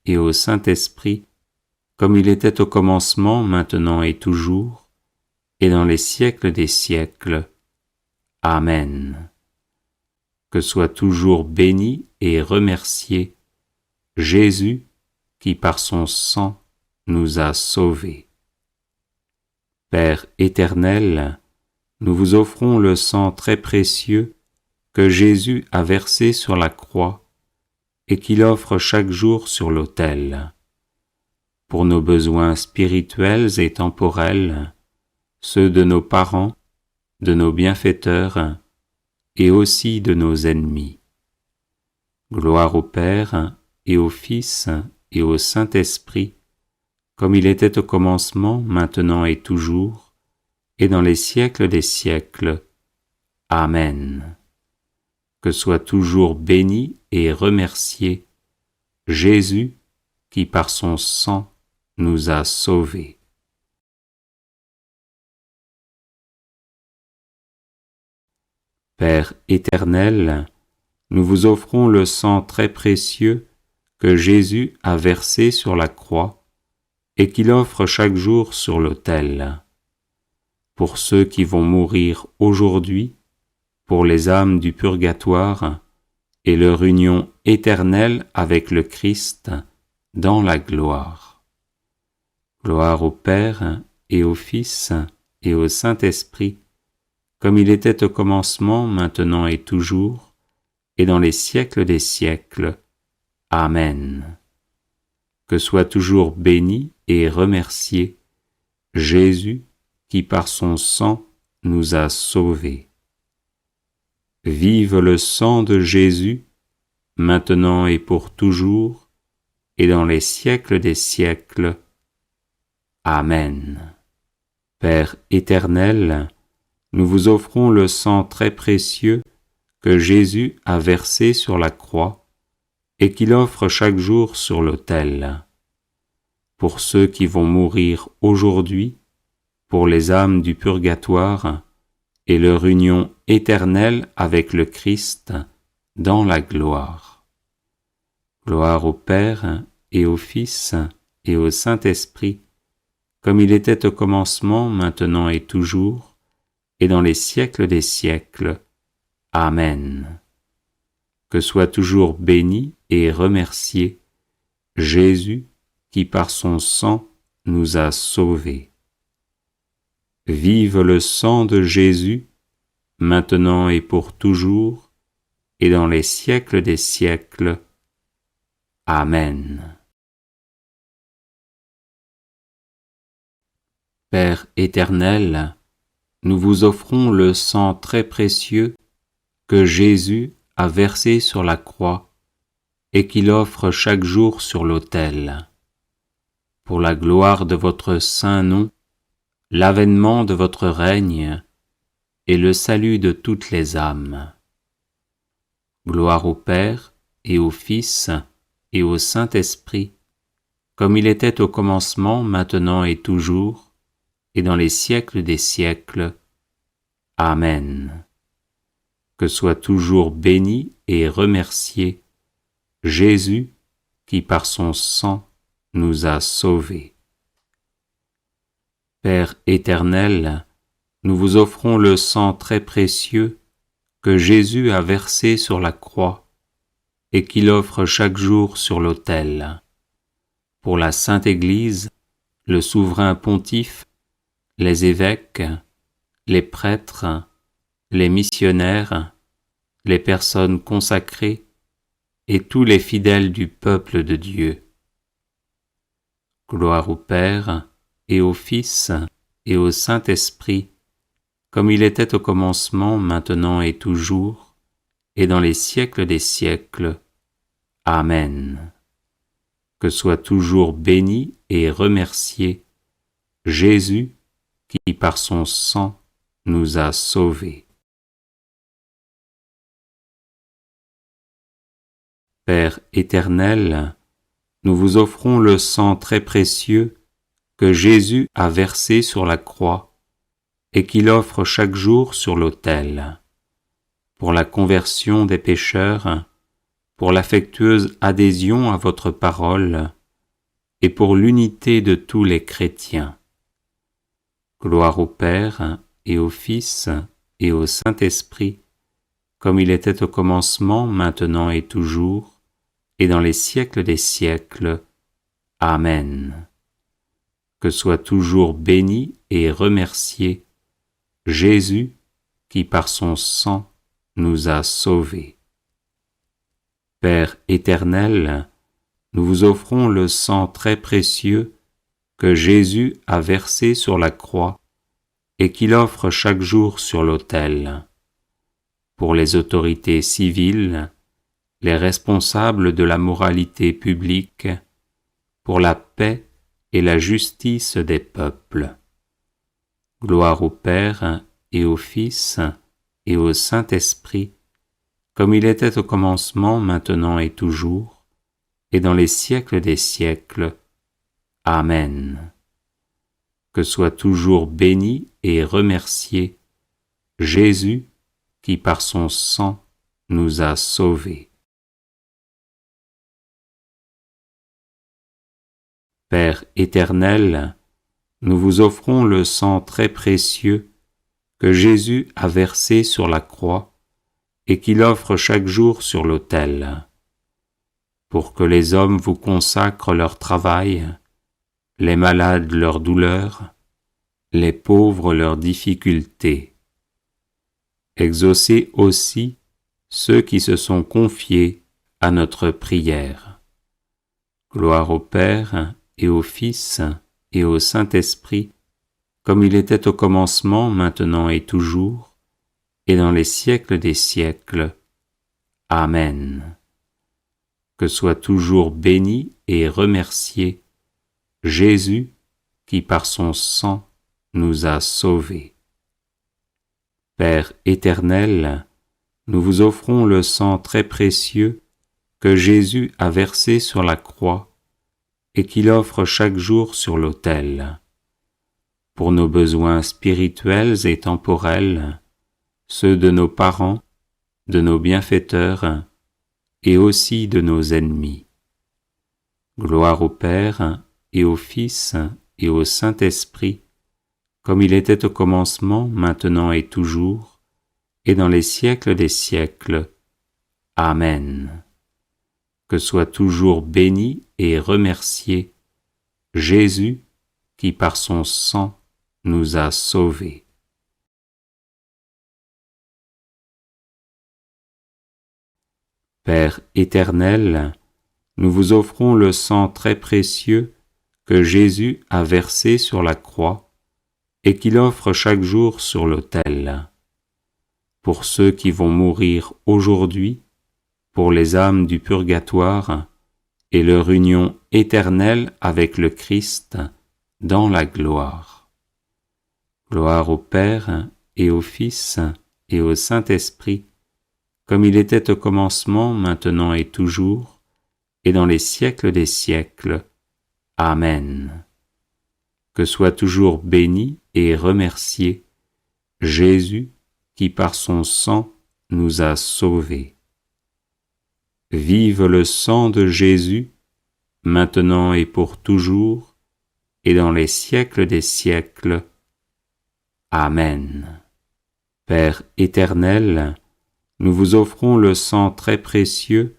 et au Saint-Esprit, comme il était au commencement, maintenant et toujours, et dans les siècles des siècles. Amen. Que soit toujours béni et remercié Jésus qui par son sang nous a sauvés. Père éternel, nous vous offrons le sang très précieux que Jésus a versé sur la croix et qu'il offre chaque jour sur l'autel. Pour nos besoins spirituels et temporels, ceux de nos parents, de nos bienfaiteurs et aussi de nos ennemis. Gloire au Père et au Fils et au Saint-Esprit, comme il était au commencement, maintenant et toujours, et dans les siècles des siècles. Amen. Que soit toujours béni et remercié Jésus qui par son sang nous a sauvés. Père éternel, nous vous offrons le sang très précieux que Jésus a versé sur la croix et qu'il offre chaque jour sur l'autel. Pour ceux qui vont mourir aujourd'hui, pour les âmes du purgatoire et leur union éternelle avec le Christ dans la gloire. Gloire au Père et au Fils et au Saint-Esprit, comme il était au commencement, maintenant et toujours, et dans les siècles des siècles. Amen. Que soit toujours béni et remercié Jésus qui par son sang nous a sauvés. Vive le sang de Jésus, maintenant et pour toujours, et dans les siècles des siècles. Amen. Père éternel, nous vous offrons le sang très précieux que Jésus a versé sur la croix et qu'il offre chaque jour sur l'autel. Pour ceux qui vont mourir aujourd'hui, pour les âmes du purgatoire et leur union éternelle avec le Christ dans la gloire. Gloire au Père et au Fils et au Saint-Esprit, comme il était au commencement, maintenant et toujours, et dans les siècles des siècles. Amen. Que soit toujours béni et remercié Jésus qui par son sang nous a sauvés. Vive le sang de Jésus, maintenant et pour toujours, et dans les siècles des siècles. Amen. Père éternel, nous vous offrons le sang très précieux que Jésus a versé sur la croix et qu'il offre chaque jour sur l'autel. Pour la gloire de votre saint nom, l'avènement de votre règne et le salut de toutes les âmes. Gloire au Père et au Fils et au Saint-Esprit, comme il était au commencement, maintenant et toujours, et dans les siècles des siècles. Amen. Que soit toujours béni et remercié Jésus qui par son sang nous a sauvés. Père éternel, nous vous offrons le sang très précieux que Jésus a versé sur la croix et qu'il offre chaque jour sur l'autel. Pour la Sainte Église, le souverain pontife, les évêques, les prêtres, les missionnaires, les personnes consacrées et tous les fidèles du peuple de Dieu. Gloire au Père et au Fils et au Saint-Esprit, comme il était au commencement, maintenant et toujours, et dans les siècles des siècles. Amen. Que soit toujours béni et remercié Jésus qui par son sang nous a sauvés. Père éternel, nous vous offrons le sang très précieux que Jésus a versé sur la croix et qu'il offre chaque jour sur l'autel, pour la conversion des pécheurs, pour l'affectueuse adhésion à votre parole et pour l'unité de tous les chrétiens. Gloire au Père et au Fils et au Saint-Esprit, comme il était au commencement, maintenant et toujours, et dans les siècles des siècles. Amen. Que soit toujours béni et remercié Jésus qui par son sang nous a sauvés. Père éternel, nous vous offrons le sang très précieux que Jésus a versé sur la croix et qu'il offre chaque jour sur l'autel. Pour les autorités civiles, les responsables de la moralité publique, pour la paix et la justice des peuples. Gloire au Père et au Fils et au Saint-Esprit, comme il était au commencement, maintenant et toujours, et dans les siècles des siècles. Amen. Que soit toujours béni et remercié Jésus qui par son sang nous a sauvés. Père éternel, nous vous offrons le sang très précieux que Jésus a versé sur la croix et qu'il offre chaque jour sur l'autel, pour que les hommes vous consacrent leur travail, les malades leur douleur, les pauvres leurs difficultés. Exaucez aussi ceux qui se sont confiés à notre prière. Gloire au Père et au Fils et au Saint-Esprit, comme il était au commencement, maintenant et toujours, et dans les siècles des siècles. Amen. Que soit toujours béni et remercié Jésus qui par son sang nous a sauvés. Père éternel, nous vous offrons le sang très précieux que Jésus a versé sur la croix et qu'il offre chaque jour sur l'autel. Pour nos besoins spirituels et temporels, ceux de nos parents, de nos bienfaiteurs et aussi de nos ennemis. Gloire au Père et au Fils et au Saint-Esprit, comme il était au commencement, maintenant et toujours, et dans les siècles des siècles. Amen. Que soit toujours béni et remercié Jésus qui par son sang nous a sauvés. Père éternel, nous vous offrons le sang très précieux que Jésus a versé sur la croix et qu'il offre chaque jour sur l'autel. Pour ceux qui vont mourir aujourd'hui, pour les âmes du purgatoire et leur union éternelle avec le Christ dans la gloire. Gloire au Père et au Fils et au Saint-Esprit, comme il était au commencement, maintenant et toujours, et dans les siècles des siècles. Amen. Que soit toujours béni et remercié Jésus qui par son sang nous a sauvés. Vive le sang de Jésus, maintenant et pour toujours, et dans les siècles des siècles. Amen. Père éternel, nous vous offrons le sang très précieux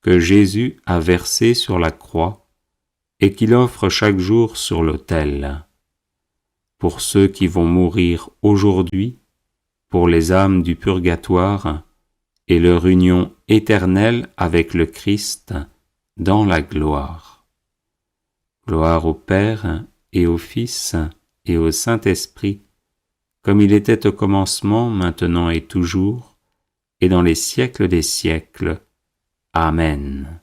que Jésus a versé sur la croix et qu'il offre chaque jour sur l'autel. Pour ceux qui vont mourir aujourd'hui, pour les âmes du purgatoire et leur union éternelle avec le Christ dans la gloire. Gloire au Père et au Fils et au Saint-Esprit, comme il était au commencement, maintenant et toujours, et dans les siècles des siècles. Amen.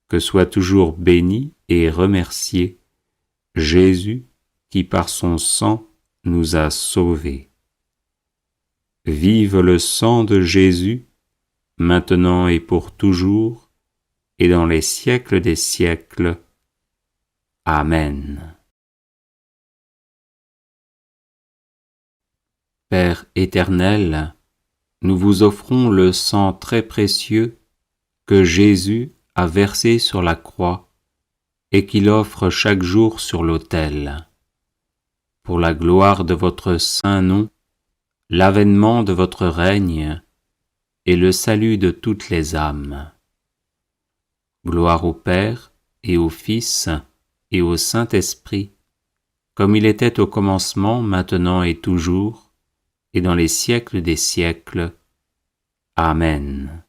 Que soit toujours béni et remercié Jésus qui par son sang nous a sauvés. Vive le sang de Jésus, maintenant et pour toujours, et dans les siècles des siècles. Amen. Père éternel, nous vous offrons le sang très précieux que Jésus a versé sur la croix et qu'il offre chaque jour sur l'autel. Pour la gloire de votre saint nom, l'avènement de votre règne et le salut de toutes les âmes. Gloire au Père et au Fils et au Saint-Esprit, comme il était au commencement, maintenant et toujours, et dans les siècles des siècles. Amen.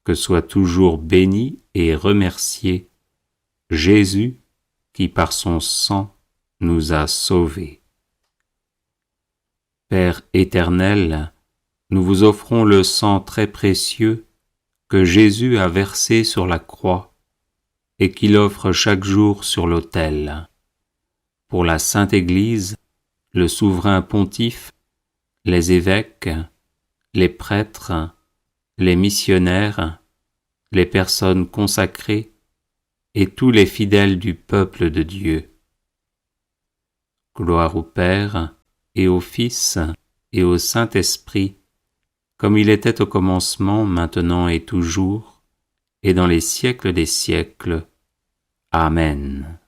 Que soit toujours béni et remercié Jésus qui par son sang nous a sauvés. Père éternel, nous vous offrons le sang très précieux que Jésus a versé sur la croix et qu'il offre chaque jour sur l'autel. Pour la Sainte Église, le souverain pontife, les évêques, les prêtres, les missionnaires, les personnes consacrées et tous les fidèles du peuple de Dieu. Gloire au Père et au Fils et au Saint-Esprit, comme il était au commencement, maintenant et toujours, et dans les siècles des siècles. Amen.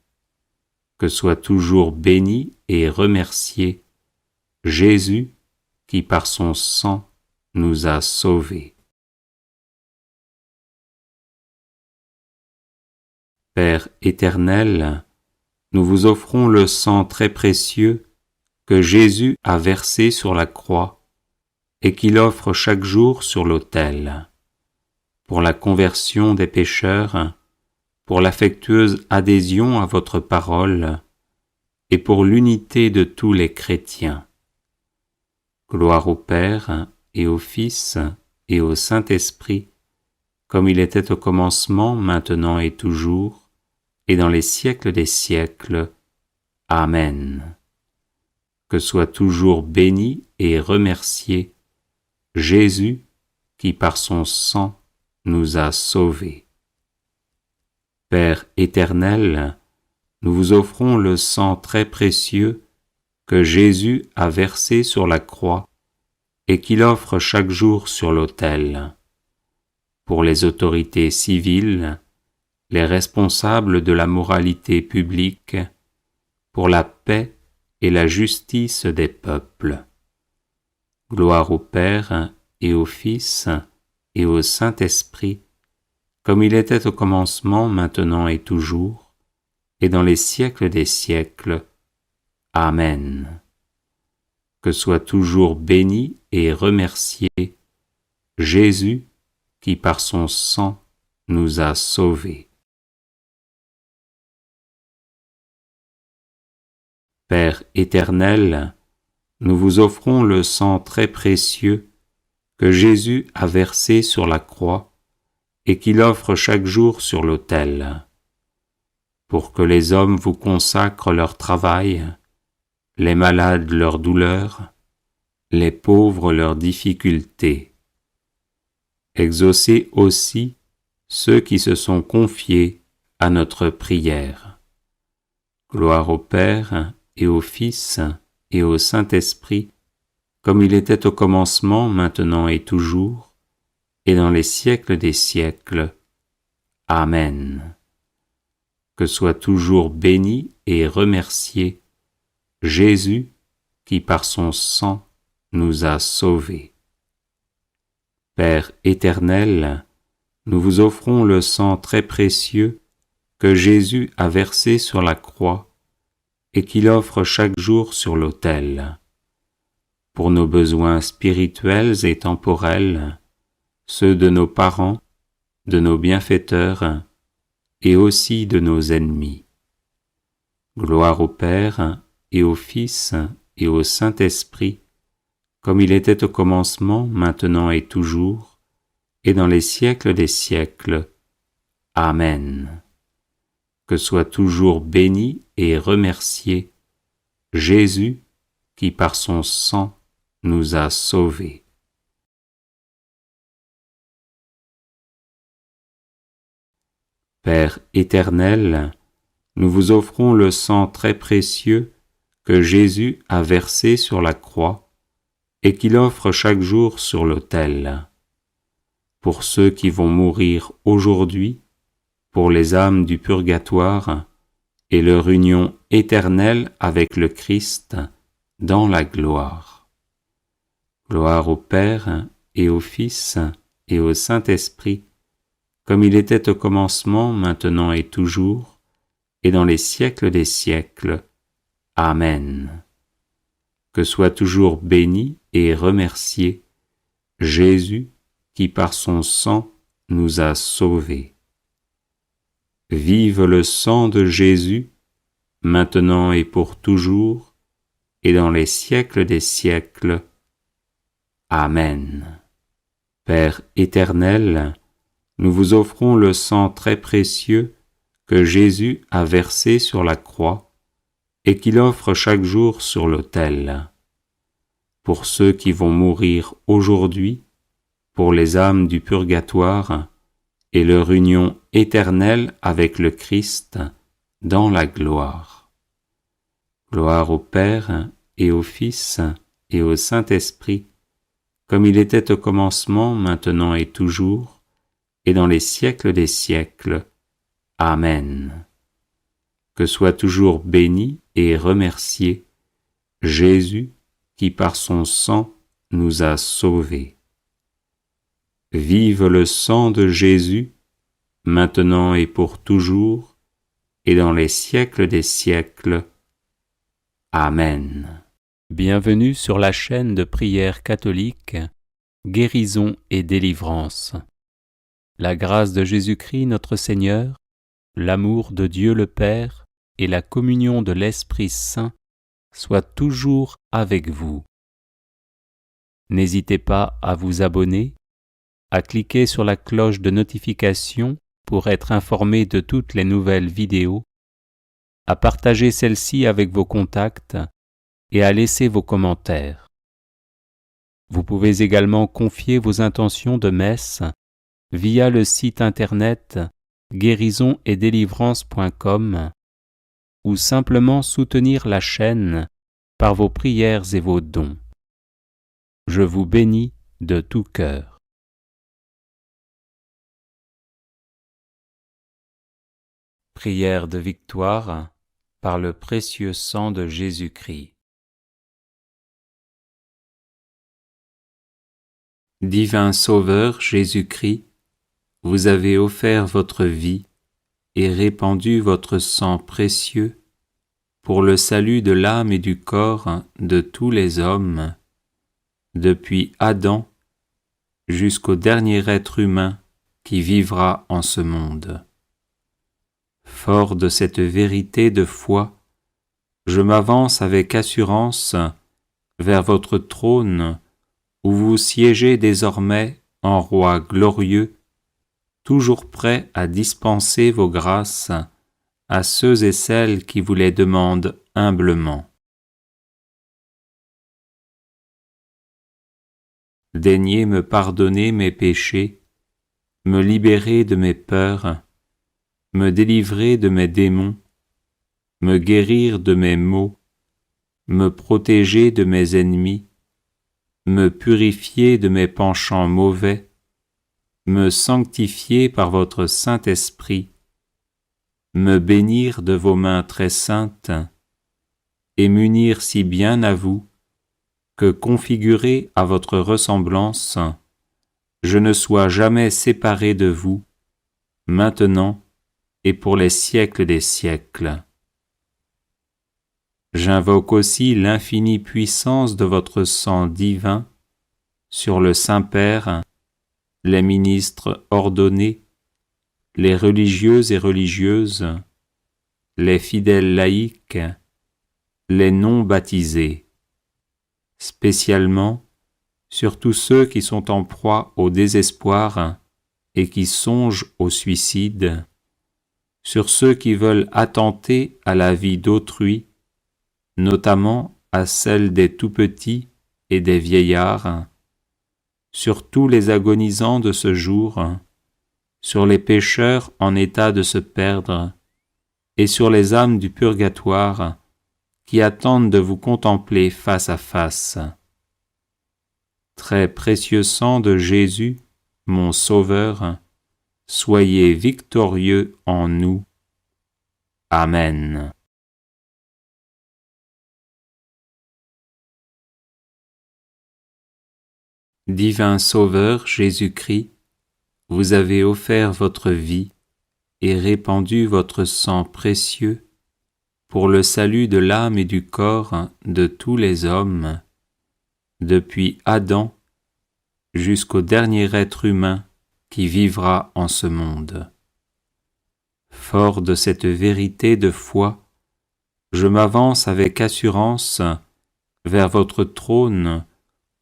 Que soit toujours béni et remercié Jésus qui par son sang nous a sauvés. Père éternel, nous vous offrons le sang très précieux que Jésus a versé sur la croix et qu'il offre chaque jour sur l'autel. Pour la conversion des pécheurs, pour l'affectueuse adhésion à votre parole et pour l'unité de tous les chrétiens. Gloire au Père et au Fils et au Saint-Esprit, comme il était au commencement, maintenant et toujours, et dans les siècles des siècles. Amen. Que soit toujours béni et remercié Jésus qui par son sang nous a sauvés. Père éternel, nous vous offrons le sang très précieux que Jésus a versé sur la croix et qu'il offre chaque jour sur l'autel. Pour les autorités civiles, les responsables de la moralité publique, pour la paix et la justice des peuples. Gloire au Père et au Fils et au Saint-Esprit, comme il était au commencement, maintenant et toujours, et dans les siècles des siècles. Amen. Que soit toujours béni et remercié Jésus qui par son sang nous a sauvés. Père éternel, nous vous offrons le sang très précieux que Jésus a versé sur la croix et qu'il offre chaque jour sur l'autel. Pour que les hommes vous consacrent leur travail, les malades leurs douleurs, les pauvres leurs difficultés. Exaucez aussi ceux qui se sont confiés à notre prière. Gloire au Père et au Fils et au Saint-Esprit, comme il était au commencement, maintenant et toujours, et dans les siècles des siècles. Amen. Que soit toujours béni et remercié Jésus qui par son sang nous a sauvés. Père éternel, nous vous offrons le sang très précieux que Jésus a versé sur la croix et qu'il offre chaque jour sur l'autel. Pour nos besoins spirituels et temporels, ceux de nos parents, de nos bienfaiteurs et aussi de nos ennemis. Gloire au Père et au Fils et au Saint-Esprit, comme il était au commencement, maintenant et toujours, et dans les siècles des siècles. Amen. Que soit toujours béni et remercié Jésus qui par son sang nous a sauvés. Père éternel, nous vous offrons le sang très précieux que Jésus a versé sur la croix et qu'il offre chaque jour sur l'autel. Pour ceux qui vont mourir aujourd'hui, pour les âmes du purgatoire et leur union éternelle avec le Christ dans la gloire. Gloire au Père et au Fils et au Saint-Esprit, comme il était au commencement, maintenant et toujours, et dans les siècles des siècles. Amen. Que soit toujours béni et remercié Jésus qui par son sang nous a sauvés. Vive le sang de Jésus, maintenant et pour toujours, et dans les siècles des siècles. Amen. Père éternel, nous vous offrons le sang très précieux que Jésus a versé sur la croix et qu'il offre chaque jour sur l'autel. Pour ceux qui vont mourir aujourd'hui, pour les âmes du purgatoire et leur union éternelle avec le Christ dans la gloire. Gloire au Père et au Fils et au Saint-Esprit, comme il était au commencement, maintenant et toujours, et dans les siècles des siècles. Amen. Que soit toujours béni et remercié Jésus qui par son sang nous a sauvés. Vive le sang de Jésus, maintenant et pour toujours, et dans les siècles des siècles. Amen. Bienvenue sur la chaîne de prière catholique, Guérison et délivrance. La grâce de Jésus-Christ notre Seigneur, l'amour de Dieu le Père et la communion de l'Esprit Saint soient toujours avec vous. N'hésitez pas à vous abonner, à cliquer sur la cloche de notification pour être informé de toutes les nouvelles vidéos, à partager celle-ci avec vos contacts et à laisser vos commentaires. Vous pouvez également confier vos intentions de messe via le site internet guérisonetdélivrance.com ou simplement soutenir la chaîne par vos prières et vos dons. Je vous bénis de tout cœur. Prière de victoire par le précieux sang de Jésus-Christ. Divin Sauveur Jésus-Christ, vous avez offert votre vie et répandu votre sang précieux pour le salut de l'âme et du corps de tous les hommes, depuis Adam jusqu'au dernier être humain qui vivra en ce monde. Fort de cette vérité de foi, je m'avance avec assurance vers votre trône où vous siégez désormais en roi glorieux, toujours prêt à dispenser vos grâces à ceux et celles qui vous les demandent humblement. Daignez me pardonner mes péchés, me libérer de mes peurs, me délivrer de mes démons, me guérir de mes maux, me protéger de mes ennemis, me purifier de mes penchants mauvais, me sanctifier par votre Saint-Esprit, me bénir de vos mains très saintes, et m'unir si bien à vous, que configuré à votre ressemblance, je ne sois jamais séparé de vous, maintenant et pour les siècles des siècles. J'invoque aussi l'infinie puissance de votre sang divin sur le Saint-Père, les ministres ordonnés, les religieux et religieuses, les fidèles laïcs, les non-baptisés, spécialement sur tous ceux qui sont en proie au désespoir et qui songent au suicide, sur ceux qui veulent attenter à la vie d'autrui, notamment à celle des tout-petits et des vieillards, sur tous les agonisants de ce jour, sur les pécheurs en état de se perdre, et sur les âmes du purgatoire qui attendent de vous contempler face à face. Très précieux sang de Jésus, mon Sauveur, soyez victorieux en nous. Amen. Divin Sauveur Jésus-Christ, vous avez offert votre vie et répandu votre sang précieux pour le salut de l'âme et du corps de tous les hommes, depuis Adam jusqu'au dernier être humain qui vivra en ce monde. Fort de cette vérité de foi, je m'avance avec assurance vers votre trône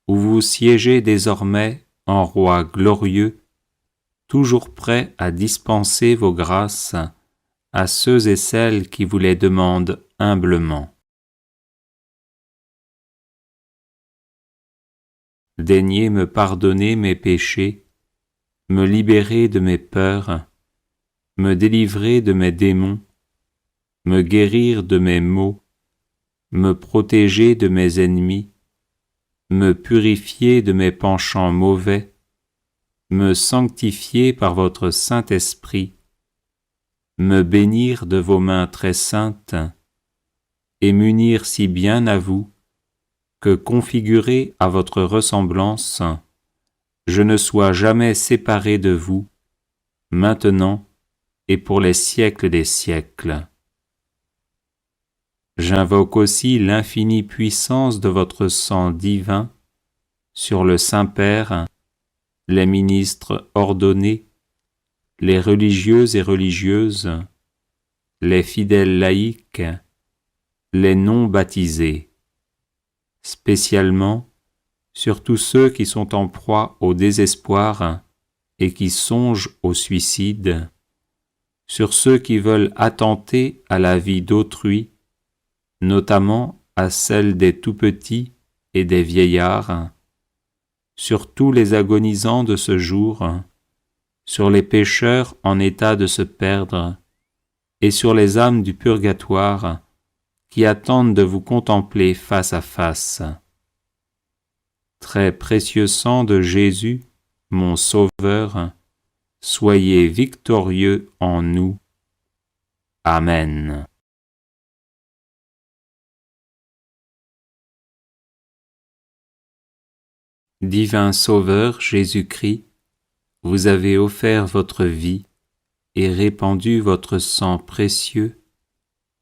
où vous siégez désormais en roi glorieux, toujours prêt à dispenser vos grâces à ceux et celles qui vous les demandent humblement. Daignez me pardonner mes péchés, me libérer de mes peurs, me délivrer de mes démons, me guérir de mes maux, me protéger de mes ennemis, me purifier de mes penchants mauvais, me sanctifier par votre Saint-Esprit, me bénir de vos mains très saintes, et m'unir si bien à vous, que configuré à votre ressemblance, je ne sois jamais séparé de vous, maintenant et pour les siècles des siècles. J'invoque aussi l'infinie puissance de votre sang divin sur le Saint-Père, les ministres ordonnés, les religieux et religieuses, les fidèles laïcs, les non-baptisés, spécialement sur tous ceux qui sont en proie au désespoir et qui songent au suicide, sur ceux qui veulent attenter à la vie d'autrui, notamment à celle des tout-petits et des vieillards, sur tous les agonisants de ce jour, sur les pécheurs en état de se perdre, et sur les âmes du purgatoire qui attendent de vous contempler face à face. Très précieux sang de Jésus, mon Sauveur, soyez victorieux en nous. Amen. Divin Sauveur Jésus-Christ, vous avez offert votre vie et répandu votre sang précieux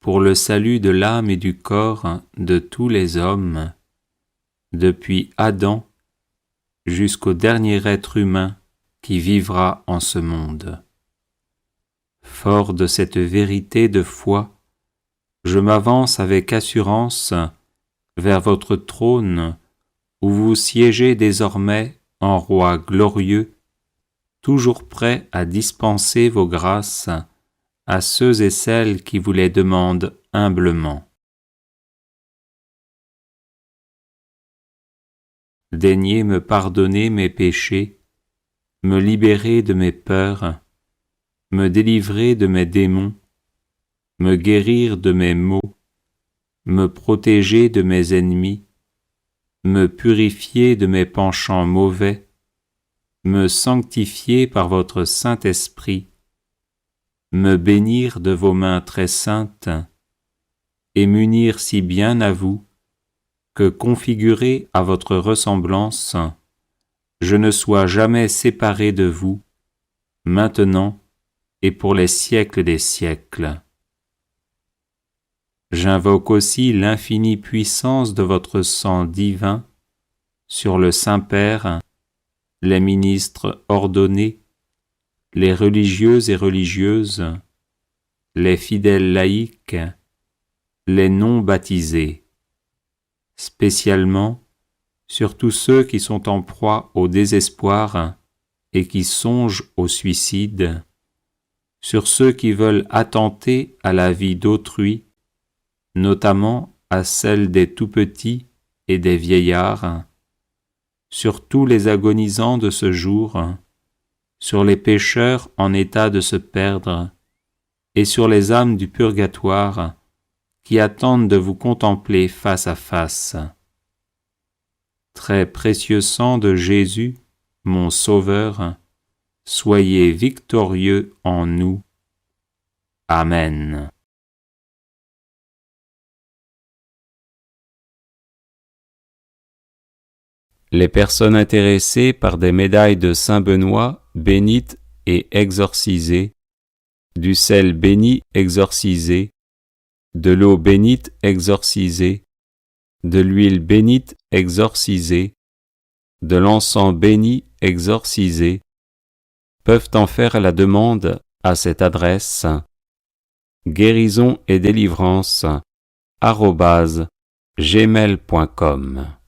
pour le salut de l'âme et du corps de tous les hommes, depuis Adam jusqu'au dernier être humain qui vivra en ce monde. Fort de cette vérité de foi, je m'avance avec assurance vers votre trône où vous siégez désormais en roi glorieux, toujours prêt à dispenser vos grâces à ceux et celles qui vous les demandent humblement. Daignez me pardonner mes péchés, me libérer de mes peurs, me délivrer de mes démons, me guérir de mes maux, me protéger de mes ennemis, me purifier de mes penchants mauvais, me sanctifier par votre Saint-Esprit, me bénir de vos mains très saintes, et m'unir si bien à vous, que configuré à votre ressemblance, je ne sois jamais séparé de vous, maintenant et pour les siècles des siècles. J'invoque aussi l'infinie puissance de votre sang divin sur le Saint-Père, les ministres ordonnés, les religieux et religieuses, les fidèles laïcs, les non-baptisés, spécialement sur tous ceux qui sont en proie au désespoir et qui songent au suicide, sur ceux qui veulent attenter à la vie d'autrui, notamment à celle des tout-petits et des vieillards, sur tous les agonisants de ce jour, sur les pécheurs en état de se perdre, et sur les âmes du purgatoire qui attendent de vous contempler face à face. Très précieux sang de Jésus, mon Sauveur, soyez victorieux en nous. Amen. Les personnes intéressées par des médailles de Saint Benoît bénites et exorcisées, du sel béni exorcisé, de l'eau bénite exorcisée, de l'huile bénite exorcisée, de l'encens béni exorcisé, peuvent en faire la demande à cette adresse guérison et délivrance @gmail.com.